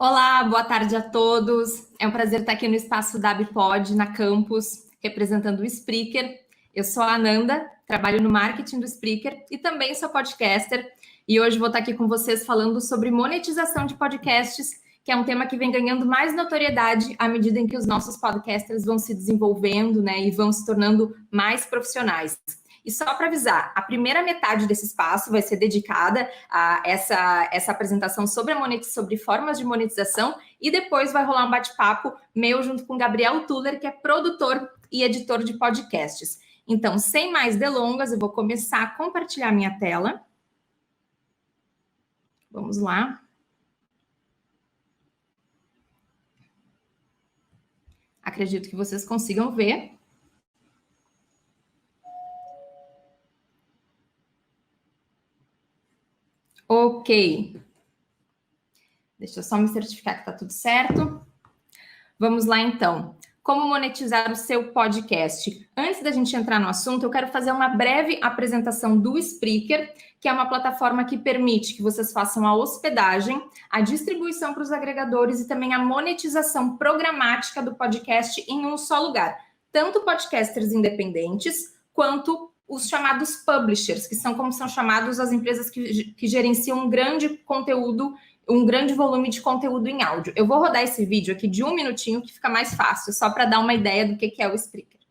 Olá, boa tarde a todos. É um prazer estar aqui no espaço da ABPOD, na campus, representando o Spreaker. Eu sou a Ananda, trabalho no marketing do Spreaker e também sou podcaster. E hoje vou estar aqui com vocês falando sobre monetização de podcasts, que é um tema que vem ganhando mais notoriedade à medida em que os nossos podcasters vão se desenvolvendo, né, e vão se tornando mais profissionais. E só para avisar, a primeira metade desse espaço vai ser dedicada a essa apresentação sobre formas de monetização e depois vai rolar um bate-papo meu junto com Gabriel Tuller, que é produtor e editor de podcasts. Então, sem mais delongas, eu vou começar a compartilhar minha tela. Vamos lá. Acredito que vocês consigam ver. Ok. Deixa eu só me certificar que está tudo certo. Vamos lá, então. Como monetizar o seu podcast? Antes da gente entrar no assunto, eu quero fazer uma breve apresentação do Spreaker, que é uma plataforma que permite que vocês façam a hospedagem, a distribuição para os agregadores e também a monetização programática do podcast em um só lugar. Tanto podcasters independentes, quanto os chamados publishers, que são como são chamados as empresas que gerenciam um grande conteúdo, um grande volume de conteúdo em áudio. Eu vou rodar esse vídeo aqui de 1 minutinho, que fica mais fácil, só para dar uma ideia do que é o Spreaker.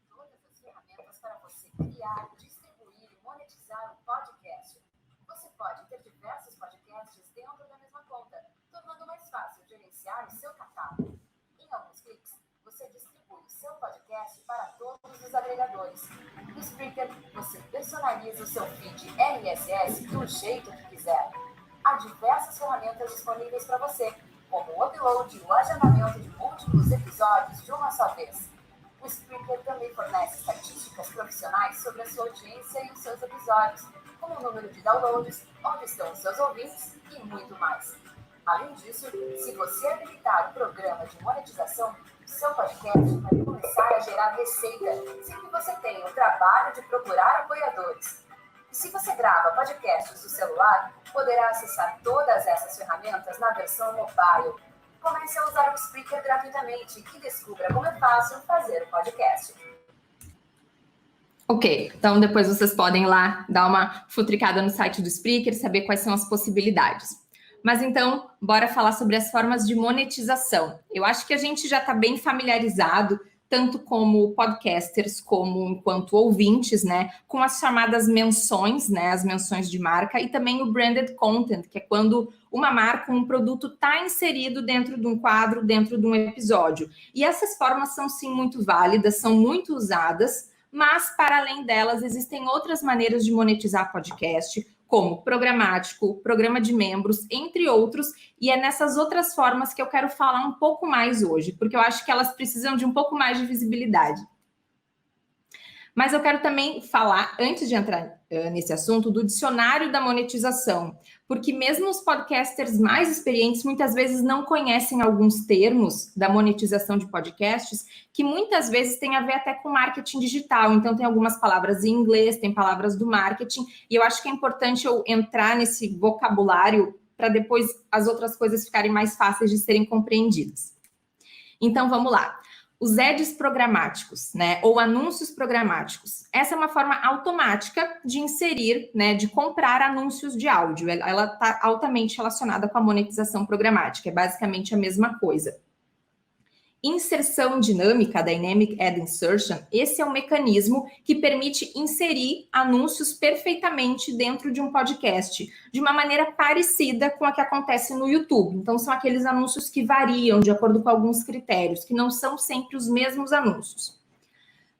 Todas as ferramentas para você criar, distribuir e monetizar um podcast. Você pode ter diversos podcasts dentro da mesma conta, tornando mais fácil gerenciar o seu catálogo. Em alguns cliques, você distribui o seu podcast para todos os agregadores. No Spreaker, você personaliza o seu feed RSS do jeito que quiser. Há diversas ferramentas disponíveis para você, como o upload e o agendamento de múltiplos episódios de uma só vez. O Spreaker também fornece estatísticas profissionais sobre a sua audiência e os seus episódios, como o número de downloads, onde estão os seus ouvintes e muito mais. Além disso, se você habilitar o programa de monetização, seu podcast vai começar a gerar receita sem que você tenha o trabalho de procurar apoiadores. E se você grava podcasts do celular, poderá acessar todas essas ferramentas na versão mobile. Comece a usar o Spreaker gratuitamente e descubra como é fácil fazer um podcast. Ok, então depois vocês podem ir lá dar uma futricada no site do Spreaker, saber quais são as possibilidades. Mas então, bora falar sobre as formas de monetização. Eu acho que a gente já está bem familiarizado, tanto como podcasters, como enquanto ouvintes, né, com as chamadas menções, né, as menções de marca, e também o branded content, que é quando uma marca, um produto está inserido dentro de um quadro, dentro de um episódio. E essas formas são, sim, muito válidas, são muito usadas, mas, para além delas, existem outras maneiras de monetizar podcast, como programático, programa de membros, entre outros, e é nessas outras formas que eu quero falar um pouco mais hoje, porque eu acho que elas precisam de um pouco mais de visibilidade. Mas eu quero também falar, antes de entrar nesse assunto, do dicionário da monetização, porque mesmo os podcasters mais experientes muitas vezes não conhecem alguns termos da monetização de podcasts, que muitas vezes tem a ver até com marketing digital. Então tem algumas palavras em inglês, tem palavras do marketing, e eu acho que é importante eu entrar nesse vocabulário para depois as outras coisas ficarem mais fáceis de serem compreendidas. Então vamos lá. Os ads programáticos, né, ou anúncios programáticos. Essa é uma forma automática de inserir, né, de comprar anúncios de áudio. Ela está altamente relacionada com a monetização programática, é basicamente a mesma coisa. Inserção dinâmica, Dynamic Ad Insertion, esse é um mecanismo que permite inserir anúncios perfeitamente dentro de um podcast, de uma maneira parecida com a que acontece no YouTube. Então, são aqueles anúncios que variam de acordo com alguns critérios, que não são sempre os mesmos anúncios.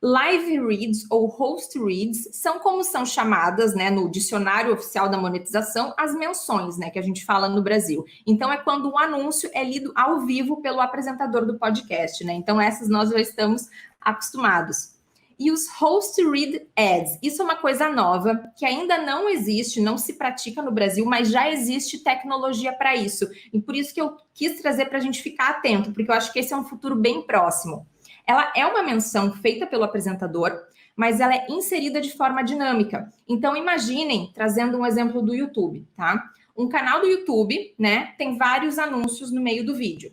Live reads ou host reads são como são chamadas, né, no dicionário oficial da monetização, as menções, né, que a gente fala no Brasil. Então, é quando um anúncio é lido ao vivo pelo apresentador do podcast, né? Então, essas nós já estamos acostumados. E os host read ads, isso é uma coisa nova, que ainda não existe, não se pratica no Brasil, mas já existe tecnologia para isso. E por isso que eu quis trazer para a gente ficar atento, porque eu acho que esse é um futuro bem próximo. Ela é uma menção feita pelo apresentador, mas ela é inserida de forma dinâmica. Então, imaginem, trazendo um exemplo do YouTube, tá? Um canal do YouTube, né, tem vários anúncios no meio do vídeo.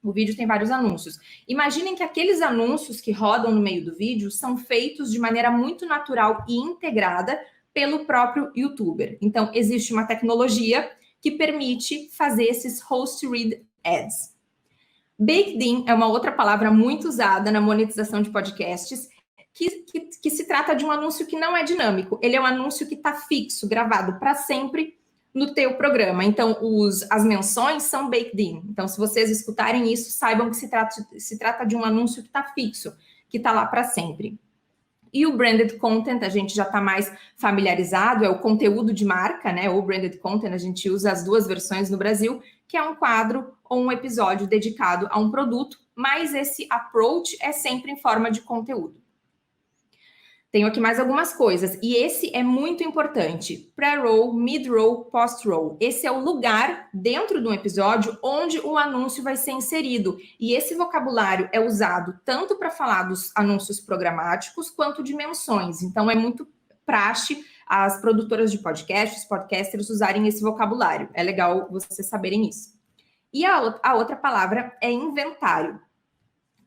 O vídeo tem vários anúncios. Imaginem que aqueles anúncios que rodam no meio do vídeo são feitos de maneira muito natural e integrada pelo próprio YouTuber. Então, existe uma tecnologia que permite fazer esses host read ads. Baked in é uma outra palavra muito usada na monetização de podcasts, que se trata de um anúncio que não é dinâmico. Ele é um anúncio que está fixo, gravado para sempre no teu programa. Então, as menções são baked in. Então, se vocês escutarem isso, saibam que se trata de um anúncio que está fixo, que está lá para sempre. E o branded content, a gente já está mais familiarizado, é o conteúdo de marca, né? O branded content, a gente usa as duas versões no Brasil, que é um quadro ou um episódio dedicado a um produto, mas esse approach é sempre em forma de conteúdo. Tenho aqui mais algumas coisas, e esse é muito importante. Pré-roll, mid-roll, post-roll. Esse é o lugar dentro de um episódio onde o anúncio vai ser inserido. E esse vocabulário é usado tanto para falar dos anúncios programáticos quanto de menções. Então, é muito praxe as produtoras de podcast, os podcasters usarem esse vocabulário. É legal vocês saberem isso. E a outra palavra é inventário.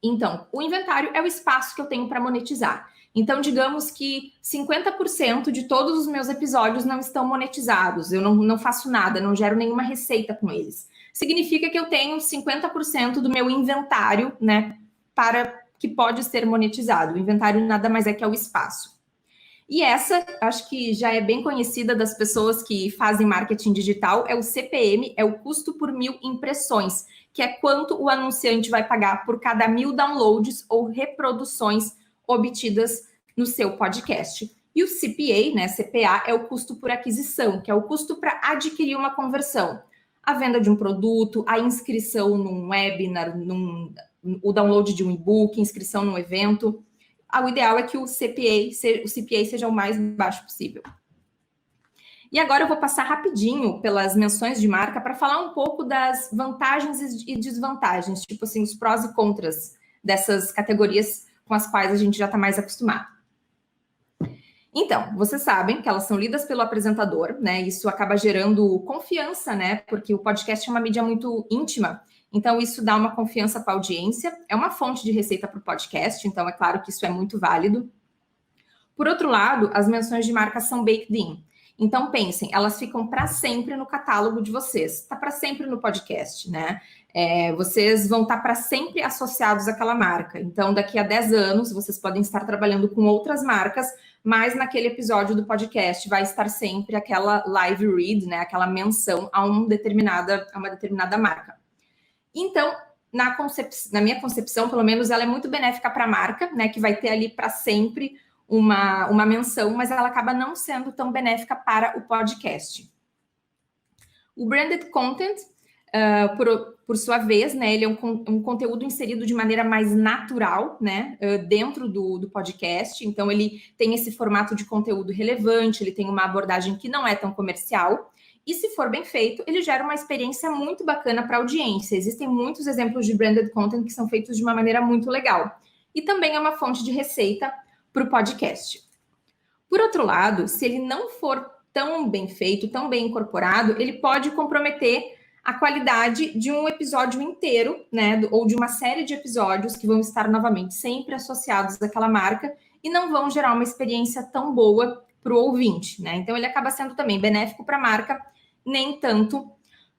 Então, o inventário é o espaço que eu tenho para monetizar. Então, digamos que 50% de todos os meus episódios não estão monetizados. Eu não faço nada, não gero nenhuma receita com eles. Significa que eu tenho 50% do meu inventário, né, para que pode ser monetizado. O inventário nada mais é que é o espaço. E essa, acho que já é bem conhecida das pessoas que fazem marketing digital, é o CPM, é o custo por 1000 impressões, que é quanto o anunciante vai pagar por cada 1000 downloads ou reproduções obtidas no seu podcast. E o CPA, né, CPA, é o custo por aquisição, que é o custo para adquirir uma conversão. A venda de um produto, a inscrição num webinar, o download de um e-book, inscrição num evento. O ideal é que o CPA seja o mais baixo possível. E agora eu vou passar rapidinho pelas menções de marca para falar um pouco das vantagens e desvantagens, tipo assim, os prós e contras dessas categorias com as quais a gente já está mais acostumado. Então, vocês sabem que elas são lidas pelo apresentador, né? Isso acaba gerando confiança, né? Porque o podcast é uma mídia muito íntima. Então, isso dá uma confiança para a audiência. É uma fonte de receita para o podcast, então é claro que isso é muito válido. Por outro lado, as menções de marca são baked in. Então, pensem, elas ficam para sempre no catálogo de vocês. Está para sempre no podcast, né? Vocês vão estar para sempre associados àquela marca. Então, daqui a 10 anos, vocês podem estar trabalhando com outras marcas, mas naquele episódio do podcast vai estar sempre aquela live read, né? Aquela menção a uma determinada marca. Então, na minha concepção, pelo menos, ela é muito benéfica para a marca, né? Que vai ter ali para sempre uma menção, mas ela acaba não sendo tão benéfica para o podcast. O branded content, por sua vez, né? Ele é um conteúdo inserido de maneira mais natural, né? Dentro do podcast. Então, ele tem esse formato de conteúdo relevante, ele tem uma abordagem que não é tão comercial. E se for bem feito, ele gera uma experiência muito bacana para a audiência. Existem muitos exemplos de branded content que são feitos de uma maneira muito legal. E também é uma fonte de receita para o podcast. Por outro lado, se ele não for tão bem feito, tão bem incorporado, ele pode comprometer a qualidade de um episódio inteiro, né? Ou de uma série de episódios que vão estar novamente sempre associados àquela marca e não vão gerar uma experiência tão boa para o ouvinte, né? Então, ele acaba sendo também benéfico para a marca, nem tanto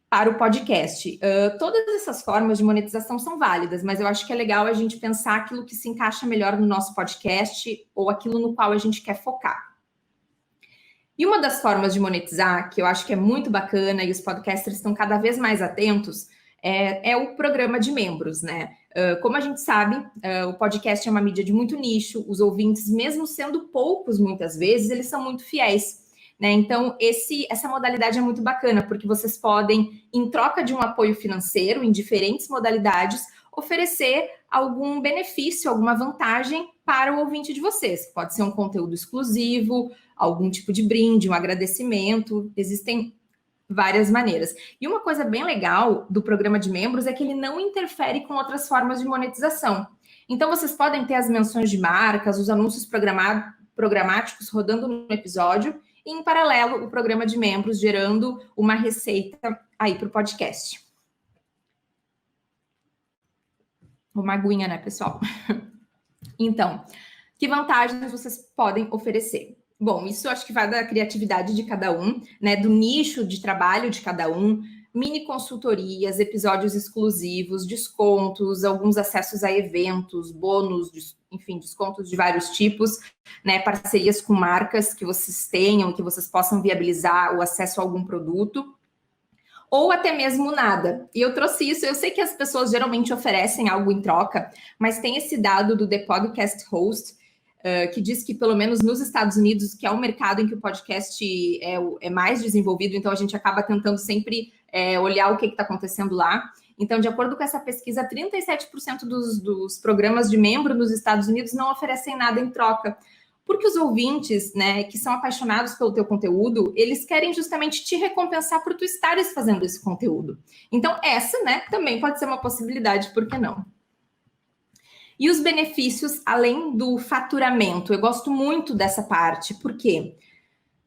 para o podcast. Todas essas formas de monetização são válidas, mas eu acho que é legal a gente pensar aquilo que se encaixa melhor no nosso podcast ou aquilo no qual a gente quer focar. E uma das formas de monetizar, que eu acho que é muito bacana e os podcasters estão cada vez mais atentos, é o programa de membros, né? Como a gente sabe, o podcast é uma mídia de muito nicho, os ouvintes, mesmo sendo poucos muitas vezes, eles são muito fiéis. Né? Então, essa modalidade é muito bacana, porque vocês podem, em troca de um apoio financeiro, em diferentes modalidades, oferecer algum benefício, alguma vantagem para o ouvinte de vocês. Pode ser um conteúdo exclusivo, algum tipo de brinde, um agradecimento, existem várias maneiras. E uma coisa bem legal do programa de membros é que ele não interfere com outras formas de monetização. Então, vocês podem ter as menções de marcas, os anúncios programáticos rodando no episódio, e, em paralelo, o programa de membros gerando uma receita aí para o podcast. Uma aguinha, né, pessoal? Então, que vantagens vocês podem oferecer? Bom, isso acho que vai da criatividade de cada um, né, do nicho de trabalho de cada um, mini consultorias, episódios exclusivos, descontos, alguns acessos a eventos, bônus, enfim, descontos de vários tipos, né, parcerias com marcas que vocês tenham, que vocês possam viabilizar o acesso a algum produto, ou até mesmo nada. E eu trouxe isso, eu sei que as pessoas geralmente oferecem algo em troca, mas tem esse dado do The Podcast Host, que diz que, pelo menos nos Estados Unidos, que é um mercado em que o podcast é mais desenvolvido, então a gente acaba tentando sempre olhar o que está acontecendo lá. Então, de acordo com essa pesquisa, 37% dos programas de membro nos Estados Unidos não oferecem nada em troca. Porque os ouvintes, né, que são apaixonados pelo teu conteúdo, eles querem justamente te recompensar por tu estares fazendo esse conteúdo. Então, essa, né, também pode ser uma possibilidade, por que não? E os benefícios, além do faturamento, eu gosto muito dessa parte, porque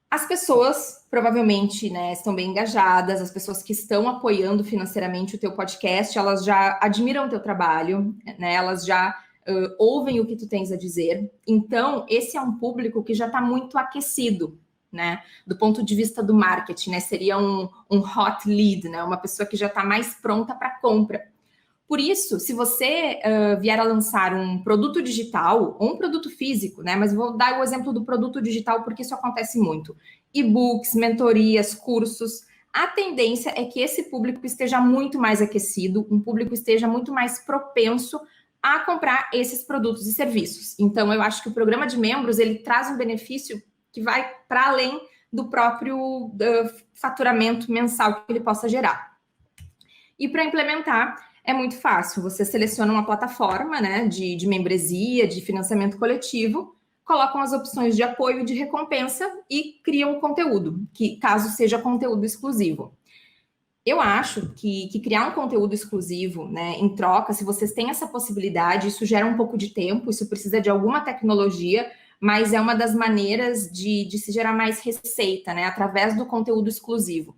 as pessoas provavelmente, né, estão bem engajadas, as pessoas que estão apoiando financeiramente o teu podcast, elas já admiram o teu trabalho, né, elas já ouvem o que tu tens a dizer. Então, esse é um público que já está muito aquecido, né, do ponto de vista do marketing, né, seria um hot lead, né, uma pessoa que já está mais pronta para compra. Por isso, se você vier a lançar um produto digital ou um produto físico, né? Mas vou dar o exemplo do produto digital porque isso acontece muito. E-books, mentorias, cursos. A tendência é que esse público esteja muito mais aquecido, um público esteja muito mais propenso a comprar esses produtos e serviços. Então, eu acho que o programa de membros, ele traz um benefício que vai para além do próprio faturamento mensal que ele possa gerar. E para implementar, é muito fácil. Você seleciona uma plataforma, né, de membresia, de financiamento coletivo, colocam as opções de apoio e de recompensa e criam o conteúdo, que caso seja conteúdo exclusivo. Eu acho que criar um conteúdo exclusivo, né, em troca, se vocês têm essa possibilidade, isso gera um pouco de tempo, isso precisa de alguma tecnologia, mas é uma das maneiras de se gerar mais receita, né, através do conteúdo exclusivo.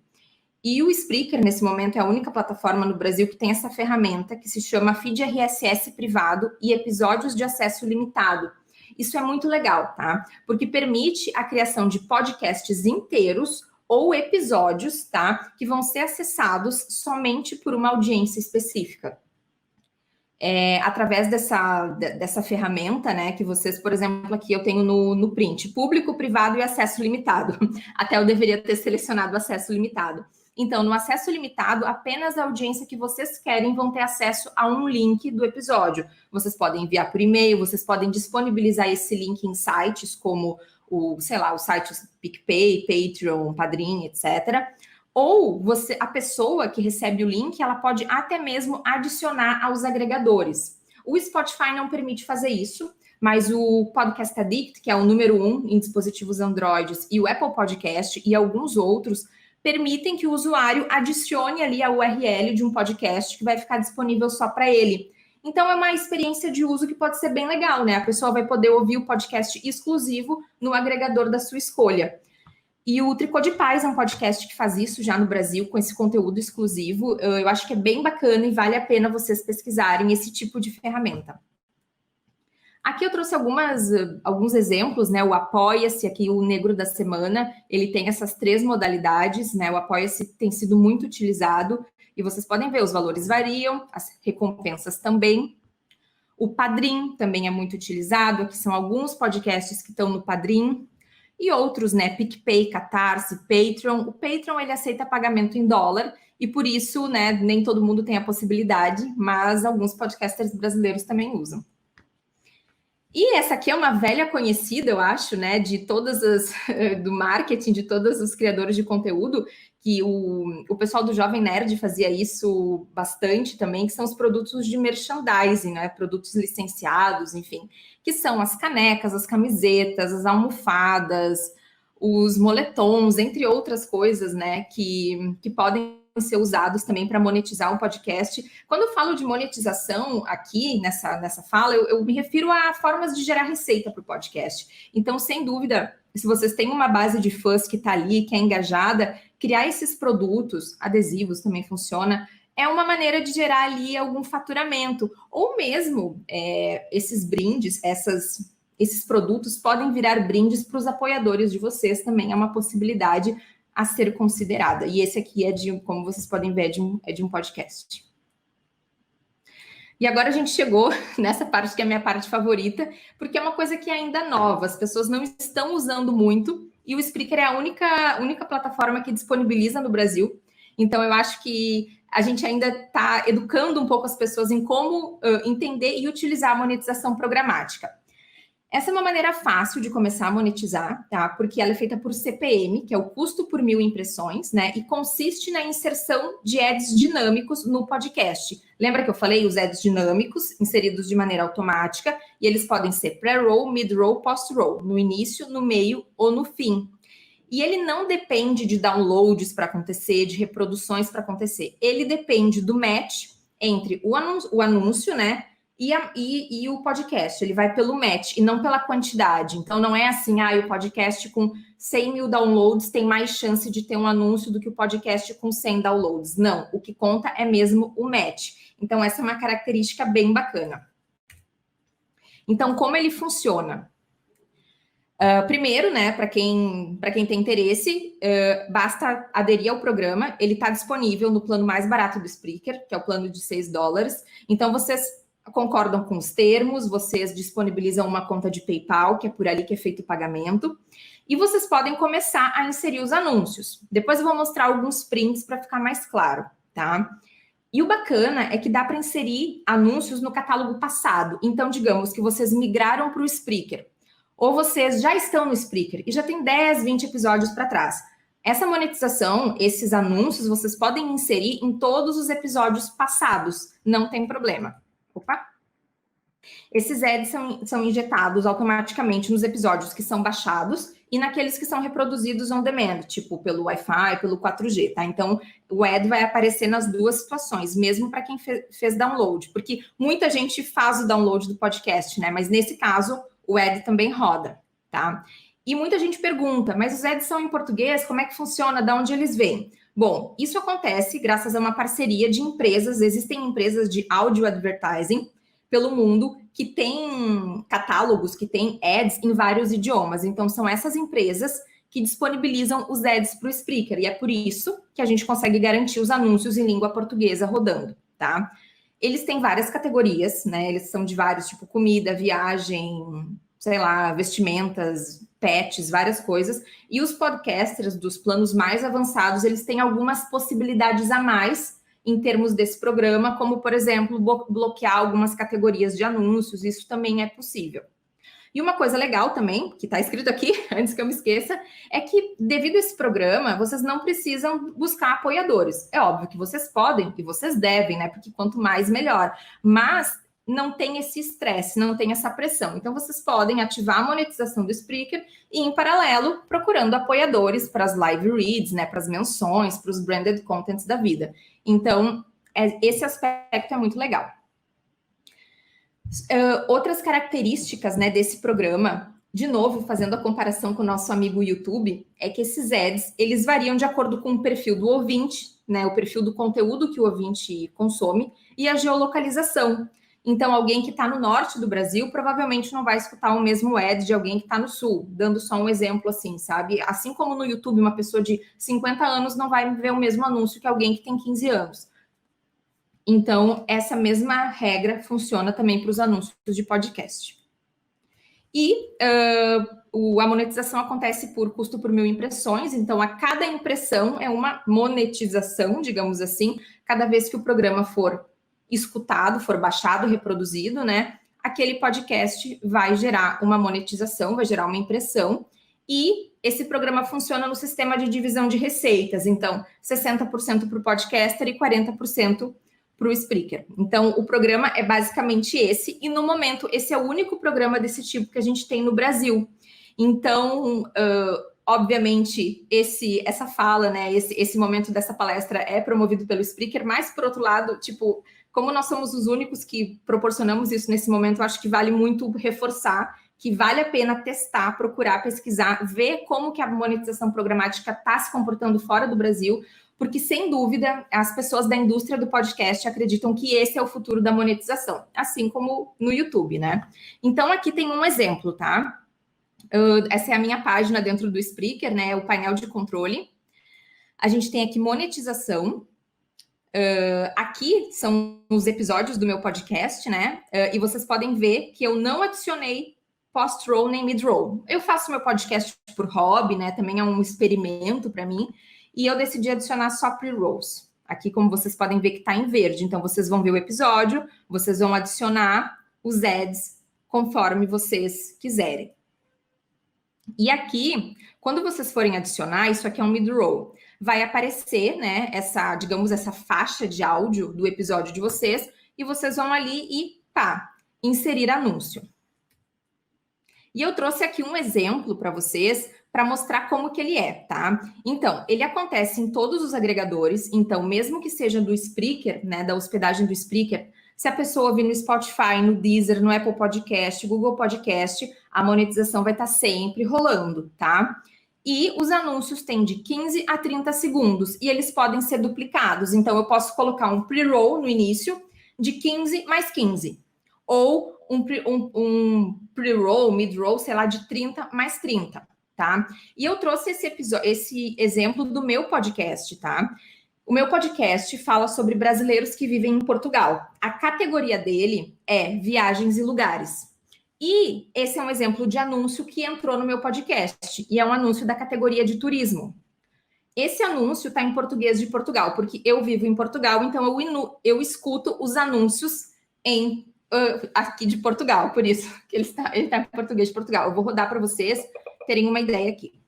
E o Spreaker, nesse momento, é a única plataforma no Brasil que tem essa ferramenta que se chama Feed RSS privado e episódios de acesso limitado. Isso é muito legal, tá? Porque permite a criação de podcasts inteiros ou episódios, tá? Que vão ser acessados somente por uma audiência específica. Através dessa ferramenta, né? Que vocês, por exemplo, aqui eu tenho no print, público, privado e acesso limitado. Até eu deveria ter selecionado acesso limitado. Então, no acesso limitado, apenas a audiência que vocês querem vão ter acesso a um link do episódio. Vocês podem enviar por e-mail, vocês podem disponibilizar esse link em sites como os sites PicPay, Patreon, Padrim, etc. Ou a pessoa que recebe o link, ela pode até mesmo adicionar aos agregadores. O Spotify não permite fazer isso, mas o Podcast Addict, que é o número 1 em dispositivos Androids, e o Apple Podcast e alguns outros, permitem que o usuário adicione ali a URL de um podcast que vai ficar disponível só para ele. Então, é uma experiência de uso que pode ser bem legal, né? A pessoa vai poder ouvir o podcast exclusivo no agregador da sua escolha. E o Tricô de Paz é um podcast que faz isso já no Brasil, com esse conteúdo exclusivo. Eu acho que é bem bacana e vale a pena vocês pesquisarem esse tipo de ferramenta. Aqui eu trouxe alguns exemplos, né? O Apoia-se, aqui o Negro da Semana, ele tem essas 3 modalidades, né? O Apoia-se tem sido muito utilizado e vocês podem ver, os valores variam, as recompensas também. O Padrim também é muito utilizado, aqui são alguns podcasts que estão no Padrim. e outros, né? PicPay, Catarse, Patreon. O Patreon, ele aceita pagamento em dólar e por isso, né, nem todo mundo tem a possibilidade, mas alguns podcasters brasileiros também usam. E essa aqui é uma velha conhecida, eu acho, né, de todas as do marketing, de todos os criadores de conteúdo, que o pessoal do Jovem Nerd fazia isso bastante também, que são os produtos de merchandising, né, produtos licenciados, enfim, que são as canecas, as camisetas, as almofadas, os moletons, entre outras coisas, né, que podem ser usados também para monetizar um podcast. Quando eu falo de monetização aqui nessa fala, eu me refiro a formas de gerar receita para o podcast. Então, sem dúvida, se vocês têm uma base de fãs que está ali, que é engajada, criar esses produtos, adesivos também funciona, é uma maneira de gerar ali algum faturamento. Ou mesmo esses brindes, esses produtos podem virar brindes para os apoiadores de vocês, também é uma possibilidade a ser considerada. E esse aqui como vocês podem ver, é de um podcast. E agora a gente chegou nessa parte que é a minha parte favorita, porque é uma coisa que é ainda nova, as pessoas não estão usando muito, e o Spreaker é a única plataforma que disponibiliza no Brasil. Então, eu acho que a gente ainda está educando um pouco as pessoas em como entender e utilizar a monetização programática. Essa é uma maneira fácil de começar a monetizar, tá? Porque ela é feita por CPM, que é o custo por 1000 impressões, né? E consiste na inserção de ads dinâmicos no podcast. Lembra que eu falei os ads dinâmicos, inseridos de maneira automática, e eles podem ser pré-roll, mid-roll, post-roll, no início, no meio ou no fim. E ele não depende de downloads para acontecer, de reproduções para acontecer. Ele depende do match entre o anúncio, né? E o podcast, ele vai pelo match e não pela quantidade. Então, não é assim, o podcast com 100 mil downloads tem mais chance de ter um anúncio do que o podcast com 100 downloads. Não, o que conta é mesmo o match. Então, essa é uma característica bem bacana. Então, como ele funciona? Primeiro, né, para quem tem interesse, basta aderir ao programa. Ele está disponível no plano mais barato do Spreaker, que é o plano de $6. Então, vocês concordam com os termos, vocês disponibilizam uma conta de PayPal, que é por ali que é feito o pagamento, e vocês podem começar a inserir os anúncios. Depois eu vou mostrar alguns prints para ficar mais claro, tá? E o bacana é que dá para inserir anúncios no catálogo passado. Então, digamos que vocês migraram para o Spreaker, ou vocês já estão no Spreaker e já tem 10, 20 episódios para trás. Essa monetização, esses anúncios, vocês podem inserir em todos os episódios passados, não tem problema. Opa! Esses ads são injetados automaticamente nos episódios que são baixados e naqueles que são reproduzidos on demand, tipo pelo Wi-Fi, pelo 4G, tá? Então, o ad vai aparecer nas duas situações, mesmo para quem fez download, porque muita gente faz o download do podcast, né? Mas nesse caso, o ad também roda, tá? E muita gente pergunta, mas os ads são em português? Como é que funciona? De onde eles vêm? Bom, isso acontece graças a uma parceria de empresas. Existem empresas de audio advertising pelo mundo que têm catálogos, que têm ads em vários idiomas. Então, são essas empresas que disponibilizam os ads para o Spreaker. E é por isso que a gente consegue garantir os anúncios em língua portuguesa rodando, tá? Eles têm várias categorias, né? Eles são de vários, tipo comida, viagem, sei lá, vestimentas, pets, várias coisas. E os podcasters dos planos mais avançados, eles têm algumas possibilidades a mais em termos desse programa, como, por exemplo, bloquear algumas categorias de anúncios. Isso também é possível. E uma coisa legal também, que está escrito aqui, antes que eu me esqueça, é que devido a esse programa, vocês não precisam buscar apoiadores. É óbvio que vocês podem e vocês devem, né? Porque quanto mais, melhor. Mas não tem esse estresse, não tem essa pressão. Então, vocês podem ativar a monetização do Spreaker e, em paralelo, procurando apoiadores para as live reads, né? Para as menções, para os branded contents da vida. Então, esse aspecto é muito legal. Outras características, né, desse programa, de novo, fazendo a comparação com o nosso amigo YouTube, é que esses ads, eles variam de acordo com o perfil do ouvinte, né, o perfil do conteúdo que o ouvinte consome e a geolocalização. Então, alguém que está no norte do Brasil provavelmente não vai escutar o mesmo ad de alguém que está no sul, dando só um exemplo assim, sabe? Assim como no YouTube, uma pessoa de 50 anos não vai ver o mesmo anúncio que alguém que tem 15 anos. Então, essa mesma regra funciona também para os anúncios de podcast. E a monetização acontece por custo por 1.000 impressões, então a cada impressão é uma monetização, digamos assim, cada vez que o programa for escutado, for baixado, reproduzido, né? Aquele podcast vai gerar uma monetização, vai gerar uma impressão, e esse programa funciona no sistema de divisão de receitas, então 60% para o podcaster e 40% para o Spreaker. Então, o programa é basicamente esse, e no momento, esse é o único programa desse tipo que a gente tem no Brasil. Então, obviamente, essa fala, né, esse momento dessa palestra é promovido pelo Spreaker, mas, por outro lado, tipo, como nós somos os únicos que proporcionamos isso nesse momento, eu acho que vale muito reforçar que vale a pena testar, procurar, pesquisar, ver como que a monetização programática está se comportando fora do Brasil, porque, sem dúvida, as pessoas da indústria do podcast acreditam que esse é o futuro da monetização, assim como no YouTube, né? Então, aqui tem um exemplo, tá? Essa é a minha página dentro do Spreaker, né? O painel de controle. A gente tem aqui monetização. Aqui são os episódios do meu podcast, né? E vocês podem ver que eu não adicionei post-roll nem mid-roll. Eu faço meu podcast por hobby, né? Também é um experimento para mim. E eu decidi adicionar só pre-rolls. Aqui, como vocês podem ver, que está em verde. Então, vocês vão ver o episódio, vocês vão adicionar os ads conforme vocês quiserem. E aqui, quando vocês forem adicionar, isso aqui é um mid-roll, vai aparecer, né, essa faixa de áudio do episódio de vocês, e vocês vão ali e, inserir anúncio. E eu trouxe aqui um exemplo para vocês, para mostrar como que ele é, tá? Então, ele acontece em todos os agregadores, então, mesmo que seja do Spreaker, né, da hospedagem do Spreaker, se a pessoa ouvir no Spotify, no Deezer, no Apple Podcast, Google Podcast, a monetização vai estar sempre rolando, tá? E os anúncios têm de 15 a 30 segundos, e eles podem ser duplicados. Então, eu posso colocar um pre-roll no início, de 15 mais 15. Ou um pre-roll, mid-roll, sei lá, de 30 mais 30, tá? E eu trouxe esse exemplo do meu podcast, tá? O meu podcast fala sobre brasileiros que vivem em Portugal. A categoria dele é viagens e lugares. E esse é um exemplo de anúncio que entrou no meu podcast. E é um anúncio da categoria de turismo. Esse anúncio está em português de Portugal, porque eu vivo em Portugal, então eu escuto os anúncios aqui de Portugal. Por isso que ele está em português de Portugal. Eu vou rodar para vocês terem uma ideia aqui.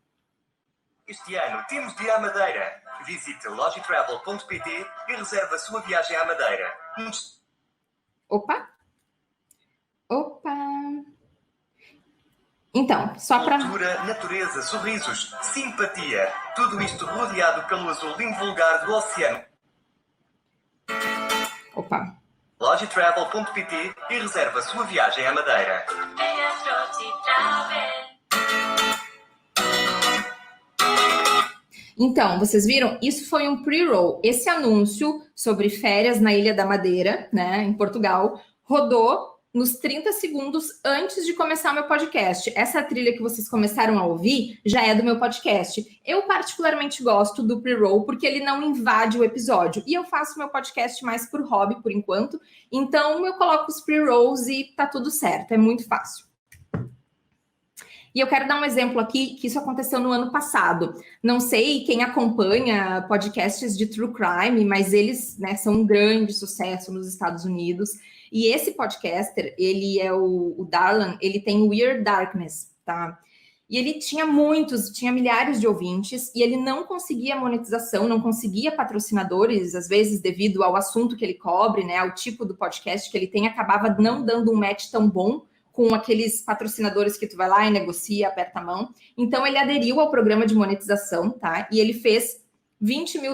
Este ano temos dia à Madeira. Visite logitravel.pt e reserve a sua viagem à Madeira. Opa! Então, só para... Cultura, natureza, sorrisos, simpatia. Tudo isto rodeado pelo azul invulgar do oceano. Logitravel.pt e reserve a sua viagem à Madeira. Então, vocês viram? Isso foi um pre-roll. Esse anúncio sobre férias na Ilha da Madeira, né, em Portugal, rodou nos 30 segundos antes de começar o meu podcast. Essa trilha que vocês começaram a ouvir já é do meu podcast. Eu particularmente gosto do pre-roll porque ele não invade o episódio. E eu faço meu podcast mais por hobby, por enquanto. Então, eu coloco os pre-rolls e tá tudo certo. É muito fácil. E eu quero dar um exemplo aqui, que isso aconteceu no ano passado. Não sei quem acompanha podcasts de True Crime, mas eles, né, são um grande sucesso nos Estados Unidos. E esse podcaster, ele é o Darlan, ele tem Weird Darkness, tá? E ele tinha milhares de ouvintes, e ele não conseguia monetização, não conseguia patrocinadores, às vezes devido ao assunto que ele cobre, né, ao tipo do podcast que ele tem, acabava não dando um match tão bom com aqueles patrocinadores que tu vai lá e negocia, aperta a mão. Então, ele aderiu ao programa de monetização, tá? E ele fez $20 mil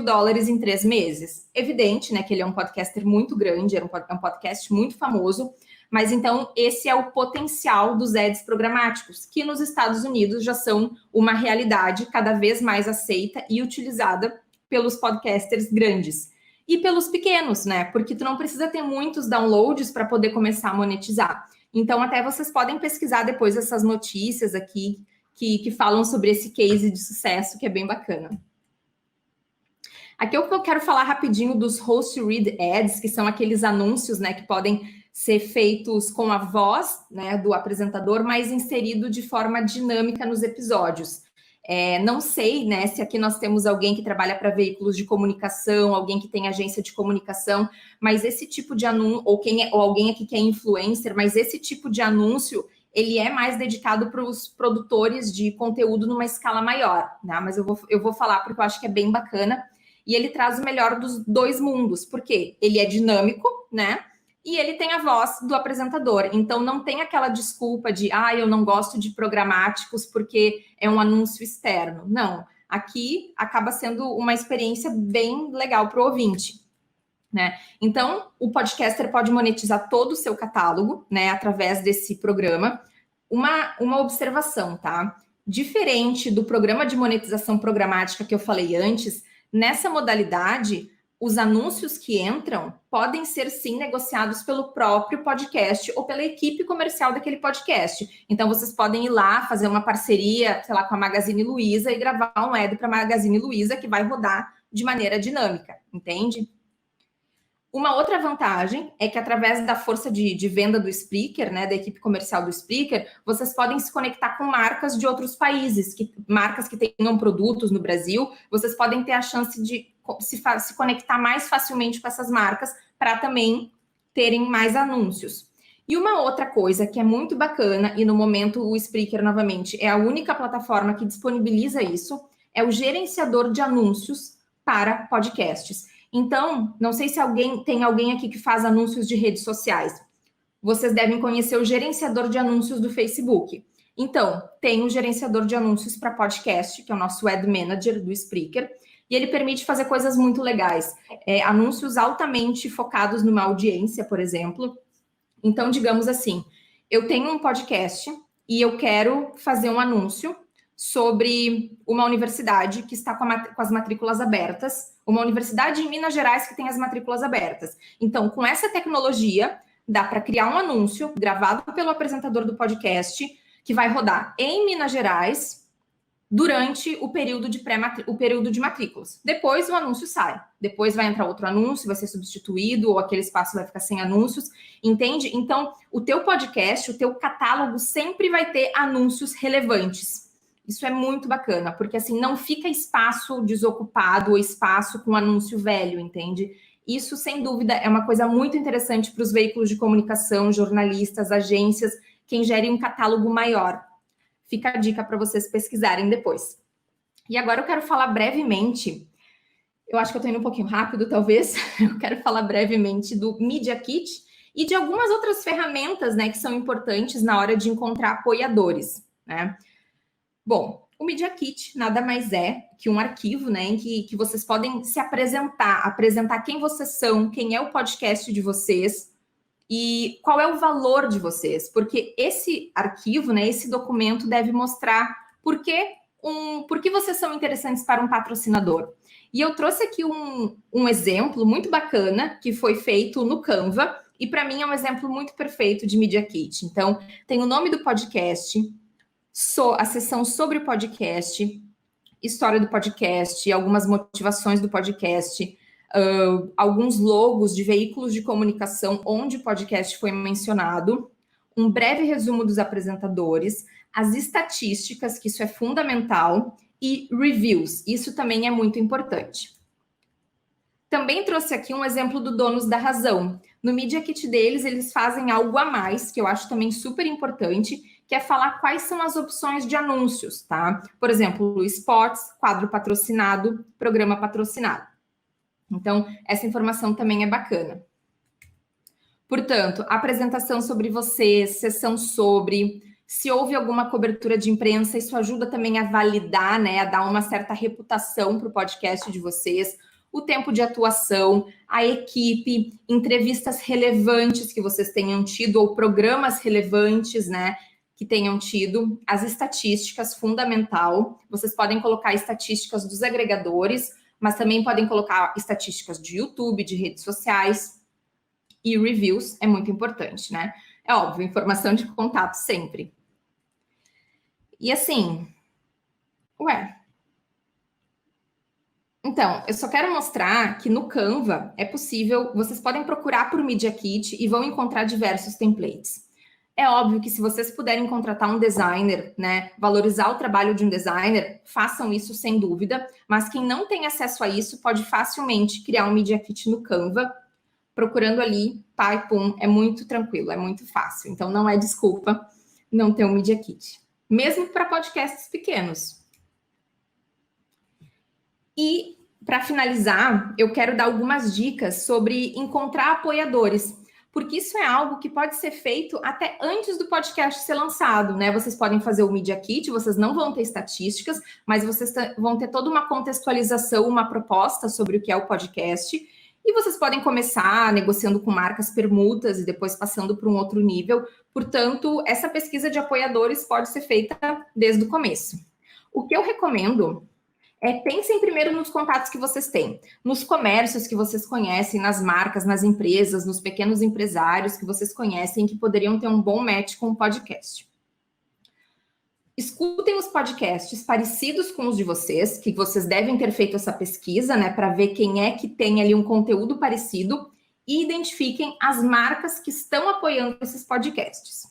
em 3 meses. Evidente, né, que ele é um podcaster muito grande, é um podcast muito famoso, mas então esse é o potencial dos ads programáticos, que nos Estados Unidos já são uma realidade cada vez mais aceita e utilizada pelos podcasters grandes. E pelos pequenos, né? Porque tu não precisa ter muitos downloads para poder começar a monetizar. Então, até vocês podem pesquisar depois essas notícias aqui que falam sobre esse case de sucesso, que é bem bacana. Aqui eu quero falar rapidinho dos host read ads, que são aqueles anúncios, né, que podem ser feitos com a voz, né, do apresentador, mas inserido de forma dinâmica nos episódios. Não sei, né, se aqui nós temos alguém que trabalha para veículos de comunicação, alguém que tem agência de comunicação, mas esse tipo de anúncio, ou alguém aqui que é influencer, mas esse tipo de anúncio, ele é mais dedicado para os produtores de conteúdo numa escala maior, né? Mas eu vou falar porque eu acho que é bem bacana, e ele traz o melhor dos dois mundos, porque ele é dinâmico, né? E ele tem a voz do apresentador. Então, não tem aquela desculpa de, eu não gosto de programáticos porque é um anúncio externo. Não. Aqui acaba sendo uma experiência bem legal para o ouvinte, né? Então, o podcaster pode monetizar todo o seu catálogo, né, através desse programa. Uma observação, tá? Diferente do programa de monetização programática que eu falei antes, nessa modalidade, os anúncios que entram podem ser, sim, negociados pelo próprio podcast ou pela equipe comercial daquele podcast. Então, vocês podem ir lá, fazer uma parceria, sei lá, com a Magazine Luiza e gravar um ad para a Magazine Luiza que vai rodar de maneira dinâmica, entende? Uma outra vantagem é que, através da força de venda do Spreaker, né, da equipe comercial do Spreaker, vocês podem se conectar com marcas de outros países, marcas que tenham produtos no Brasil, vocês podem ter a chance de se conectar mais facilmente com essas marcas para também terem mais anúncios. E uma outra coisa que é muito bacana, e no momento o Spreaker, novamente, é a única plataforma que disponibiliza isso, é o gerenciador de anúncios para podcasts. Então, não sei se tem alguém aqui que faz anúncios de redes sociais. Vocês devem conhecer o gerenciador de anúncios do Facebook. Então, tem o gerenciador de anúncios para podcast, que é o nosso Ad Manager do Spreaker, e ele permite fazer coisas muito legais. Anúncios altamente focados numa audiência, por exemplo. Então, digamos assim, eu tenho um podcast e eu quero fazer um anúncio sobre uma universidade que está com as matrículas abertas, uma universidade em Minas Gerais que tem as matrículas abertas. Então, com essa tecnologia, dá para criar um anúncio gravado pelo apresentador do podcast que vai rodar em Minas Gerais durante o período de matrículas. Depois o anúncio sai. Depois vai entrar outro anúncio, vai ser substituído, ou aquele espaço vai ficar sem anúncios, entende? Então, o teu podcast, o teu catálogo sempre vai ter anúncios relevantes. Isso é muito bacana, porque assim, não fica espaço desocupado ou espaço com anúncio velho, entende? Isso, sem dúvida, é uma coisa muito interessante para os veículos de comunicação, jornalistas, agências, quem gere um catálogo maior. Fica a dica para vocês pesquisarem depois. E agora eu quero falar brevemente, eu acho que eu estou indo um pouquinho rápido, talvez, eu quero falar brevemente do Media Kit e de algumas outras ferramentas, né, que são importantes na hora de encontrar apoiadores, né? Bom, o Media Kit nada mais é que um arquivo, né, em que vocês podem se apresentar quem vocês são, quem é o podcast de vocês e qual é o valor de vocês, porque esse arquivo, né, esse documento deve mostrar por que vocês são interessantes para um patrocinador. E eu trouxe aqui um exemplo muito bacana que foi feito no Canva e para mim é um exemplo muito perfeito de Media Kit. Então, tem o nome do podcast, a seção sobre o podcast, história do podcast, algumas motivações do podcast, alguns logos de veículos de comunicação onde o podcast foi mencionado, um breve resumo dos apresentadores, as estatísticas, que isso é fundamental, e reviews, isso também é muito importante. Também trouxe aqui um exemplo do Donos da Razão. No Media Kit deles, eles fazem algo a mais, que eu acho também super importante, que é falar quais são as opções de anúncios, tá? Por exemplo, spots, quadro patrocinado, programa patrocinado. Então, essa informação também é bacana. Portanto, apresentação sobre você, sessão sobre, se houve alguma cobertura de imprensa, isso ajuda também a validar, né, a dar uma certa reputação para o podcast de vocês, o tempo de atuação, a equipe, entrevistas relevantes que vocês tenham tido ou programas relevantes, né, que tenham tido, as estatísticas, fundamental. Vocês podem colocar estatísticas dos agregadores, mas também podem colocar estatísticas de YouTube, de redes sociais. E reviews é muito importante, né? É óbvio, informação de contato sempre. E assim, Então, eu só quero mostrar que no Canva é possível, vocês podem procurar por Media Kit e vão encontrar diversos templates. É óbvio que se vocês puderem contratar um designer, né, valorizar o trabalho de um designer, façam isso sem dúvida, mas quem não tem acesso a isso pode facilmente criar um Media Kit no Canva, procurando ali, pá e pum, é muito tranquilo, é muito fácil. Então não é desculpa não ter um Media Kit, mesmo para podcasts pequenos. E, para finalizar, eu quero dar algumas dicas sobre encontrar apoiadores, porque isso é algo que pode ser feito até antes do podcast ser lançado, né? Vocês podem fazer o Media Kit, vocês não vão ter estatísticas, mas vocês vão ter toda uma contextualização, uma proposta sobre o que é o podcast, e vocês podem começar negociando com marcas permutas e depois passando para um outro nível. Portanto, essa pesquisa de apoiadores pode ser feita desde o começo. O que eu recomendo pensem primeiro nos contatos que vocês têm, nos comércios que vocês conhecem, nas marcas, nas empresas, nos pequenos empresários que vocês conhecem que poderiam ter um bom match com o podcast. Escutem os podcasts parecidos com os de vocês, que vocês devem ter feito essa pesquisa, né, para ver quem é que tem ali um conteúdo parecido e identifiquem as marcas que estão apoiando esses podcasts.